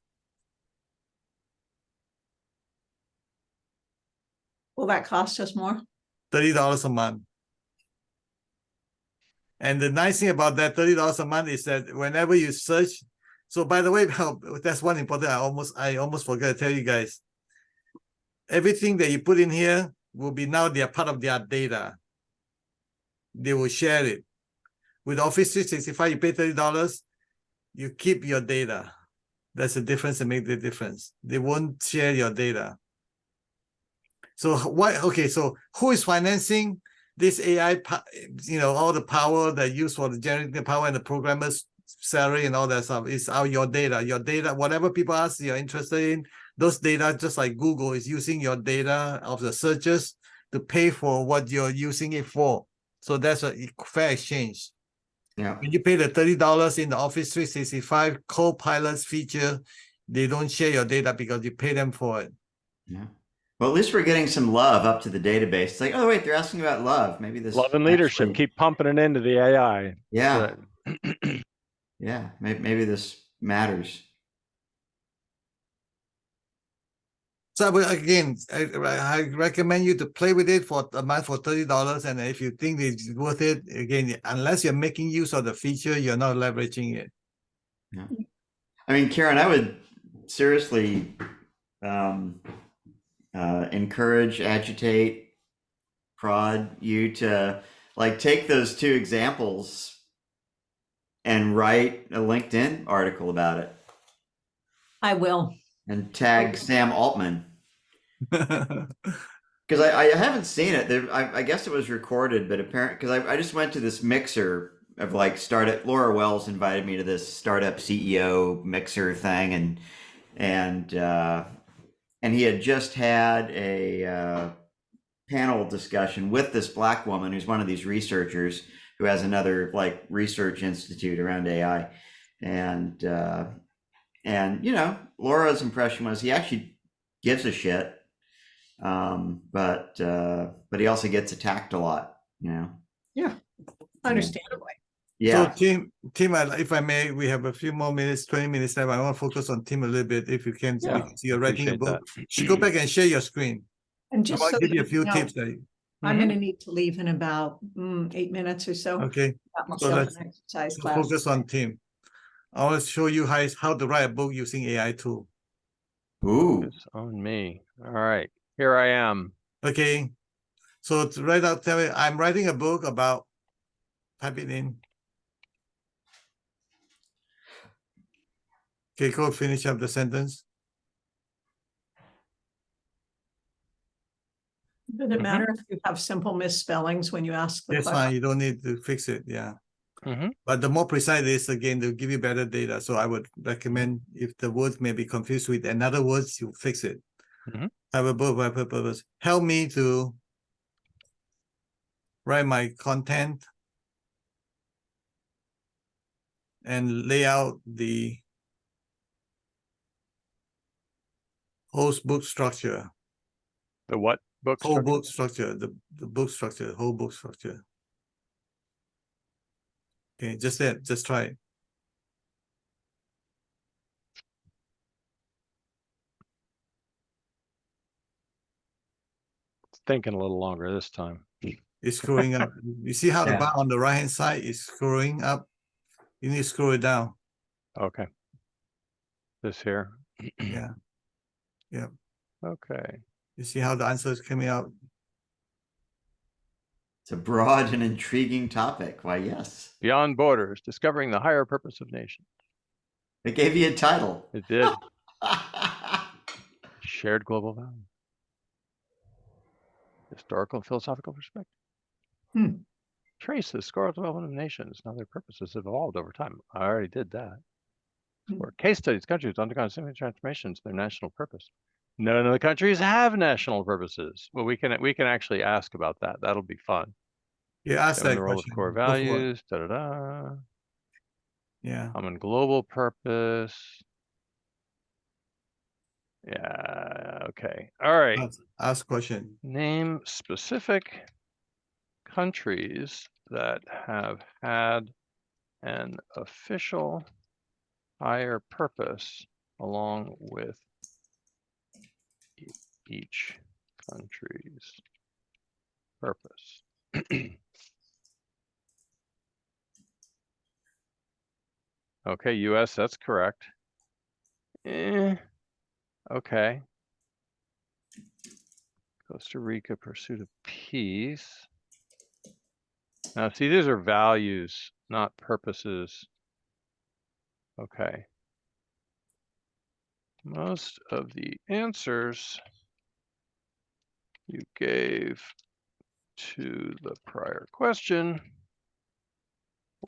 Will that cost us more? $30 a month. And the nice thing about that $30 a month is that whenever you search, so by the way, that's one important, I almost forgot to tell you guys. Everything that you put in here will be now they are part of their data. They will share it. With Office 365, you pay $30, you keep your data. That's the difference that makes the difference. They won't share your data. So why? Okay, so who is financing this AI? All the power that used for the generating power and the programmer's salary and all that stuff is your data. Your data, whatever people ask you're interested in, those data, just like Google is using your data of the searches to pay for what you're using it for. So that's a fair exchange. yeah. When you pay the $30 in the Office 365 co-pilots feature, they don't share your data because you pay them for it. Yeah. Well, at least we're getting some love up to the database. It's like, oh wait, they're asking about love. Maybe this Love and leadership. actually, Keep pumping it into the AI. yeah. Yeah. Maybe this matters. So again, I recommend you to play with it for a month for $30. And if you think it's worth it, again, unless you're making use of the feature, you're not leveraging it. Yeah. I mean, Karen, I would seriously encourage, agitate, prod you to like take those two examples and write a LinkedIn article about it. I will. And tag Sam Altman. Because I haven't seen it. I guess it was recorded, but apparently, because I just went to this mixer of like startup. Laura Wells invited me to this startup CEO mixer thing, and he had just had a panel discussion with this black woman who's one of these researchers who has another like research institute around AI, and Laura's impression was he actually gives a shit. But he also gets attacked a lot, Yeah, understandably. Yeah. So Tim, if I may, we have a few more minutes, 20 minutes left. I want to focus on Tim a little bit, if you can, Yeah, because you're writing a appreciate book. You should go back and share your screen. And I just want so to give you a that few know, tips. I'm going to need to leave in about 8 minutes or so. Okay, Got so myself let's an exercise so class. focus on Tim. I want to show you how to write a book using AI tool. Ooh. Focus on me. All right, here I am. Okay, so to write out, tell me, I'm writing a book about, type it in. Okay, go finish up the sentence. Does it matter if you have simple misspellings when you ask the That's question? fine, you don't need to fix it, yeah. Mhm. But the more precise it is, again, they'll give you better data. So I would recommend if the words may be confused with another words, you fix it. Mhm. Have a book by purpose. Help me to write my content and lay out the whole book structure. The what book Whole structure? book structure, the book structure, whole book structure. Okay, just try it. It's thinking a little longer this time. It's scrolling up. You see how the Yeah. bar on the right hand side is scrolling up? You need to scroll it down. Okay. This here. Yeah. Yeah. Okay. You see how the answer is coming out? It's a broad and intriguing topic. Why, yes. Beyond Borders, Discovering the Higher Purpose of Nations. It gave you a title. It did. shared global value. Historical and philosophical perspective. Hmm. Trace the historical development of nations and how their purposes have evolved over time. I already did that. For case studies, countries undergone significant transformations in their national purpose. None of the countries have national purposes. Well, we can actually ask about that. That'll be fun. Yeah, ask Examine that the role question. of core Go for it. values. Da da da. Yeah. Common global purpose. Yeah. Okay. All right. Ask question. Name specific countries that have had an official higher purpose along with each country's purpose. Okay, US, that's correct. Okay. Costa Rica, pursuit of peace. Now, see, these are values, not purposes. Okay. Most of the answers you gave to the prior question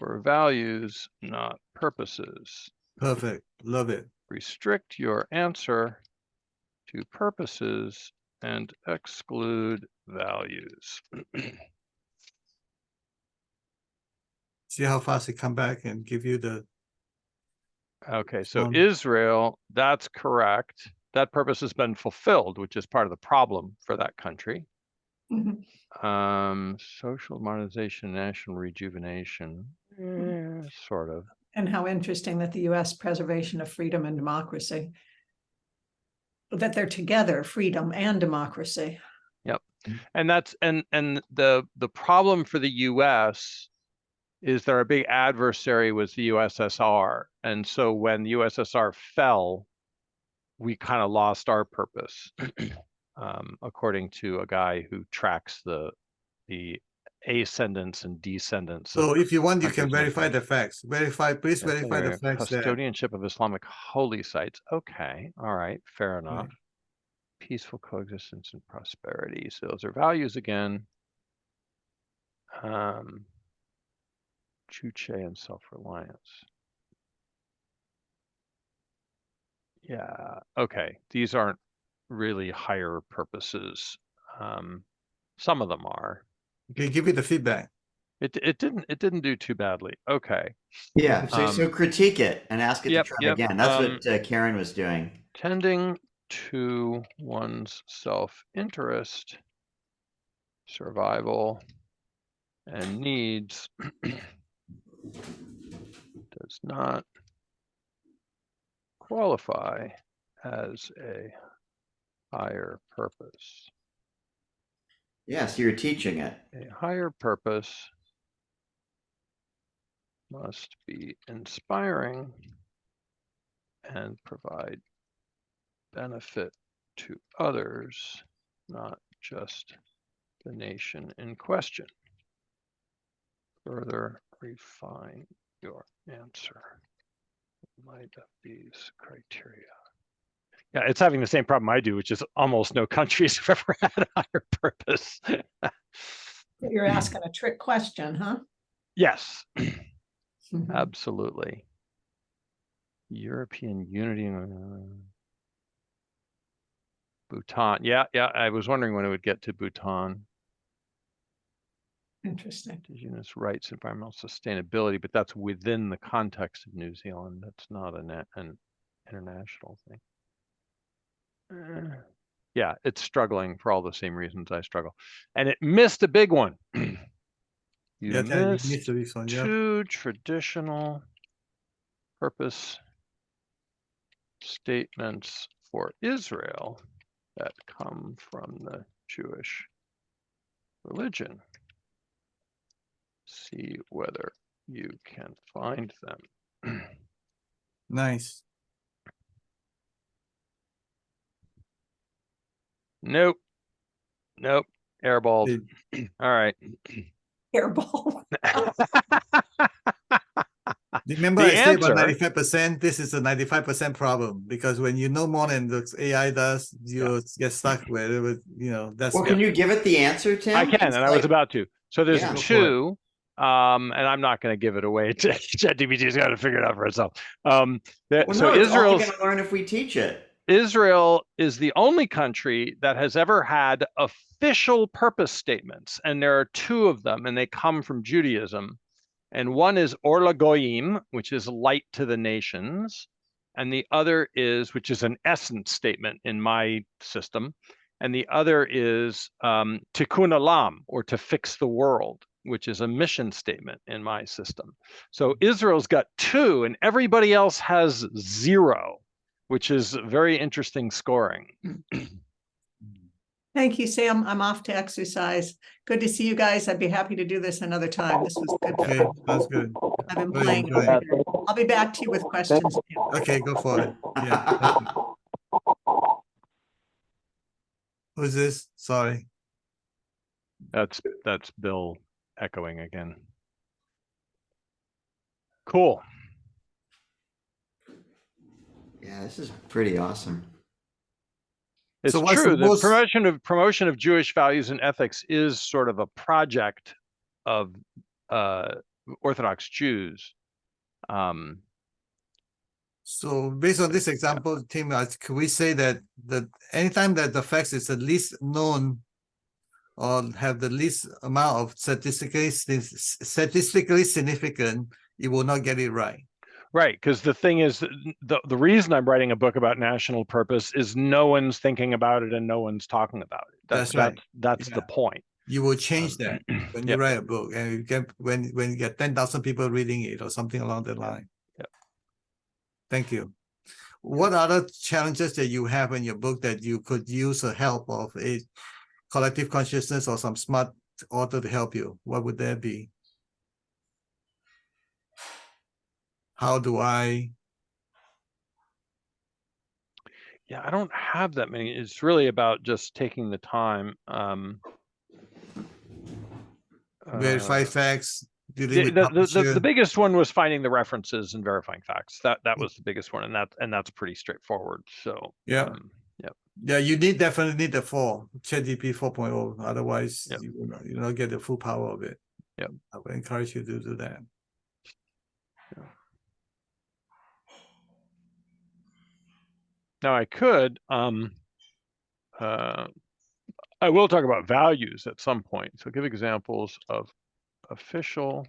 were values, not purposes. Perfect. Love it. Restrict your answer to purposes and exclude values. See how fast it come back and give you the Okay, so Israel, that's correct. That purpose has been fulfilled, which is part of the problem for that country. Social modernization, national rejuvenation, sort of. And how interesting that the U.S. preservation of freedom and democracy, that they're together, freedom and democracy. Yep. And that's and the problem for the US is their big adversary was the USSR. And so when the USSR fell, we kind of lost our purpose, according to a guy who tracks the ascendants and descendants. So if you want, you countries can verify the facts. Please verify the facts there. Custodianship of Islamic holy sites. Okay, all right, fair enough. Right. Peaceful coexistence and prosperity. So those are values again. Chuche and self-reliance. Yeah, okay. These aren't really higher purposes. Some of them are. Okay, give me the feedback. It didn't do too badly. Okay. Yeah, so critique it and ask it to try again. That's what Karen was doing. Tending to one's self-interest, survival, and needs does not qualify as a higher purpose. Yeah, so you're teaching it. A higher purpose must be inspiring and provide benefit to others, not just the nation in question. Further refine your answer in light of these criteria. Yeah, it's having the same problem I do, which is almost no countries have ever had a higher purpose. You're asking a trick question, huh? Yes, absolutely. European unity. Bhutan. Yeah, I was wondering when it would get to Bhutan. Interesting. Indigenous rights, environmental sustainability, but that's within the context of New Zealand. That's not an international thing. Yeah, it's struggling for all the same reasons I struggle. And it missed a big one. You missed this one, two traditional purpose statements for Israel that come from the Jewish religion. See whether you can find them. Nice. Nope. Airballed. All right. Hairball. Remember The I said about answer- 95%, this is a 95% problem, because when you know more than the AI does, you get stuck with it, that's. Well, can you give it the answer, Tim? I can, It's and I was like- about to. So there's Yeah. Go for it. two, and I'm not going to give it away. ChatGPT's got to figure it out for itself. Well, So no, it's only Israel's going to learn if we teach it. Israel is the only country that has ever had official purpose statements, and there are two of them, and they come from Judaism. And one is Or LaGoyim, which is light to the nations, and the other is, which is an essence statement in my system, and the other is Tikkun Olam, or to fix the world, which is a mission statement in my system. So Israel's got two, and everybody else has 0. Which is very interesting scoring. Thank you, Sam. I'm off to exercise. Good to see you guys. I'd be happy to do this another time. This was good. Okay, that's good. I've been Really playing. enjoyed it. it. I'll be back to you with questions. Okay, go for it. Yeah. thank you. Who's this? Sorry. That's Bill echoing again. Cool. Yeah, this is pretty awesome. It's So what's true. the most- Promotion of Jewish values and ethics is sort of a project of Orthodox Jews. So based on this example, Tim, could we say that anytime that the facts is the least known or have the least amount of statistically significant, it will not get it right. Right, because the thing is, the reason I'm writing a book about national purpose is no one's thinking about it and no one's talking about it. That's right. That's the Yeah. point. You will change that when you Yep. write a book, and you get when you get 10,000 people reading it or something along that line. Yep. Thank you. What other challenges that you have in your book that you could use the help of a collective consciousness or some smart author to help you? What would that be? How do I? Yeah, I don't have that many. It's really about just taking the time. Verify facts, dealing The, with the, publisher. the biggest one was finding the references and verifying facts. That was the biggest one, and that's pretty straightforward. So Yeah. Yeah, you definitely need the 4, ChatGPT 4.0. Otherwise, Yep. you will not get the full power of it. Yep. I would encourage you to do that. Now I could I will talk about values at some point. So give examples of official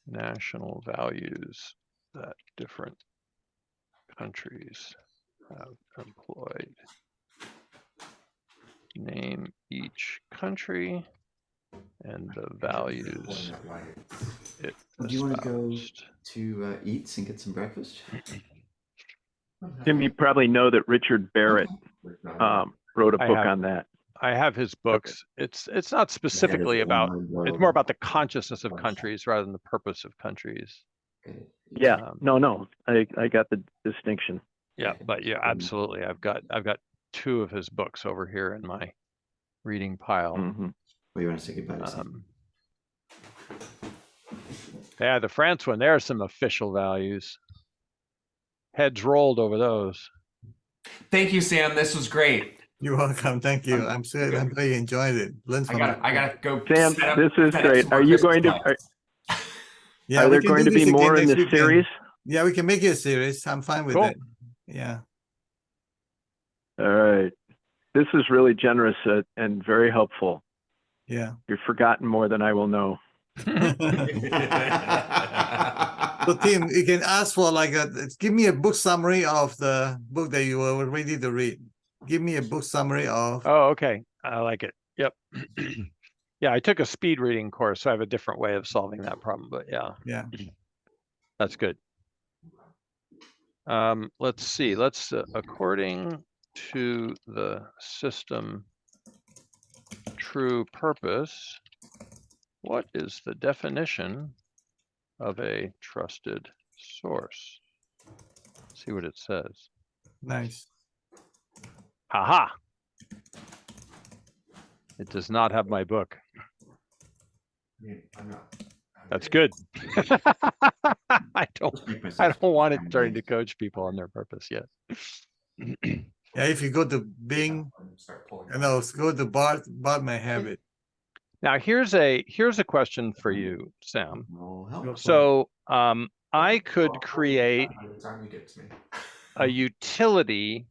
national values that different countries have employed. Name each country and the values it Do you want to go espoused. to Eats and get some breakfast? Tim, you probably know that Richard Barrett wrote a I book have. on that. I have his books. It's not specifically about, it's more about the consciousness of countries rather than the purpose of countries. Yeah, no, I got the distinction. Yeah, but yeah, absolutely. I've got 2 of his books over here in my reading pile. Mhm. Well, you want to say goodbye to Sam? Yeah, the France one, there are some official values. Heads rolled over those. Thank you, Sam. This was great. You're welcome. Thank you. I'm sure I'm glad you enjoyed it. Learn I from gotta go. Sam, set up- this is set up great. some more Are you Christmas going to? lights. Yeah, Are we there can going do to be this again more in next this weekend. series? Yeah, we can make it a series. I'm fine with Cool. it. Yeah. All right. This is really generous and very helpful. Yeah. You've forgotten more than I will know. So Tim, you can ask for give me a book summary of the book that you were ready to read. Give me a book summary of. Oh, okay. I like it. Yep. Yeah, I took a speed reading course, so I have a different way of solving that problem, but yeah, Yeah. that's good. Let's see. According to the system true purpose, what is the definition of a trusted source? Let's see what it says. Nice. Haha. It does not have my book. I'm not That's good. I don't Let's make I myself don't want it sound starting good. to coach people on their purpose yet. Yeah, if you go to Bing, Start pulling and I'll go to Bart may have it. Now here's a question for you, Sam. Will help. Go for it. So I could create by the time you get to me. a utility.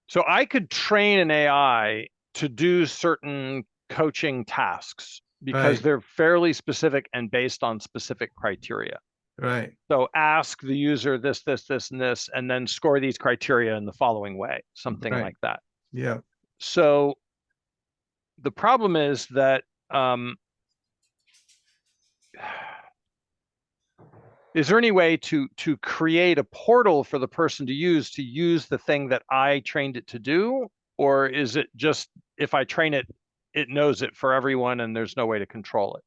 So I could train an AI to do certain coaching tasks because Right. they're fairly specific and based on specific criteria. Right. So ask the user this, this, this, and this, and then score these criteria in the following way, something Right. like that. Yeah. So the problem is that is there any way to create a portal for the person to use the thing that I trained it to do? Or is it just if I train it, it knows it for everyone and there's no way to control it?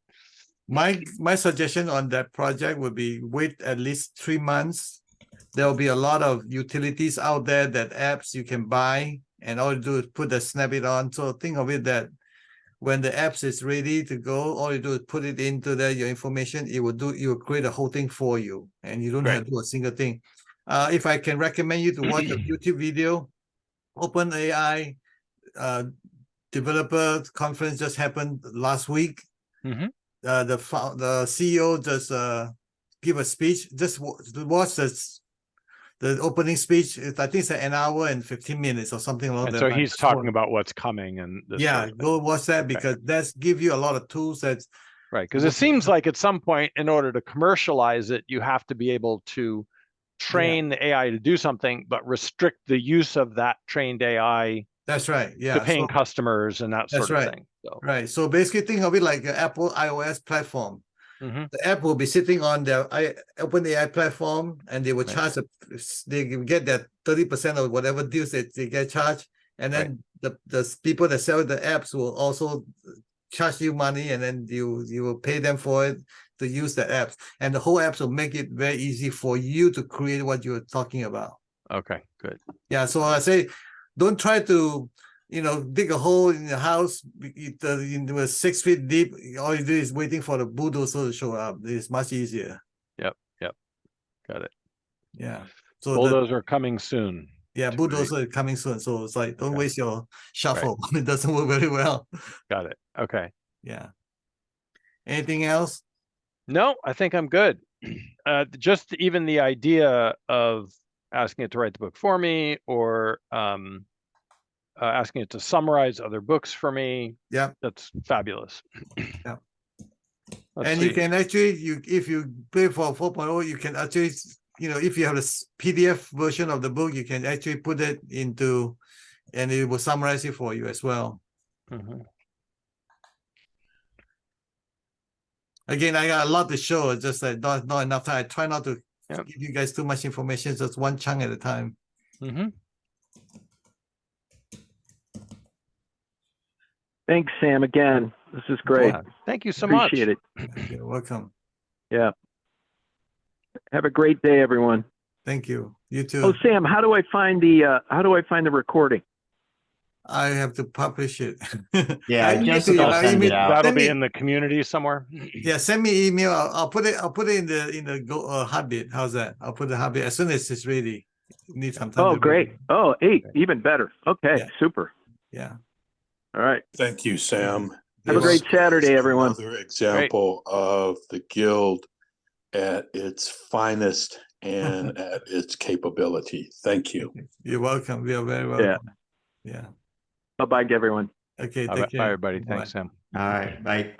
My suggestion on that project would be wait at least 3 months. There will be a lot of utilities out there, that apps you can buy, and all you do is put the snap it on. So think of it that when the apps is ready to go, all you do is put it into there, your information, it will create a whole thing for you, and you don't have to do a single thing. If I can recommend you to watch a YouTube video, OpenAI developer conference just happened last week. Mhm. The CEO just give a speech. Just watch the opening speech. I think it's an hour and 15 minutes or something along And that so line. he's Just talking watch. about what's coming and this Yeah, sort of thing. go watch that Okay. because that's give you a lot of tools that's Right, because it seems like at some point, in order to commercialize it, you have to be able to train the AI to do something, but restrict the use of that trained AI that's right. to Yeah, paying so customers and that that's sort of right. thing. So, right. So basically, think of it like an Apple iOS platform. mhm. The app will be sitting on their OpenAI platform, and they will Right. charge they get that 30% of whatever deals that they get charged, and then the people that sell the apps will also charge you money, and then you will pay them for it to use the apps, and the whole apps will make it very easy for you to create what you're talking about. Okay, good. Yeah, so I say, don't try to dig a hole in the house into a 6 feet deep. All you do is waiting for the bulldozer to show up. It's much easier. Yep, got it. Yeah. So Bulldozer coming soon. bulldozer is coming soon. So it's like, don't Okay. waste your shuffle. It doesn't work very well. Got it. Okay. Yeah. Anything else? No, I think I'm good. Just even the idea of asking it to write the book for me, or asking it to summarize other books for me. Yeah. That's fabulous. Yeah. Let's And see. you can actually, if you pay for 4.0, you can actually, if you have a PDF version of the book, you can actually put it into, and it will summarize it for you as well. Mhm. Again, I got a lot to show. It's just like not enough time. I try not to Yep. give you guys too much information, just one chunk at a time. Mhm. Thanks, Sam. Again, this is great. Yeah. Thank you so much. Appreciate it. You're welcome. Yeah. Have a great day, everyone. Thank you. You too. Oh, Sam, how do I find the recording? I have to publish it. Yeah, I emailed Jessica you. will I send it emailed- out. That'll send be me- in the community somewhere. Yeah, send me email. I'll put it in the Heartbeat. How's that? I'll put the Heartbeat as soon as it's ready. You need some time. Oh, to great. read it. Oh, eight, even better. Okay, Yeah. super. Yeah. All right. Thank you, Sam. Have a This great Saturday, is everyone. Another example of the Guild at its finest and at its capability. Thank you. You're welcome. We are very welcome. Yeah. Bye-bye, everyone. Okay. Bye, Take care. everybody. Bye. Thanks, Sam. All right. Bye.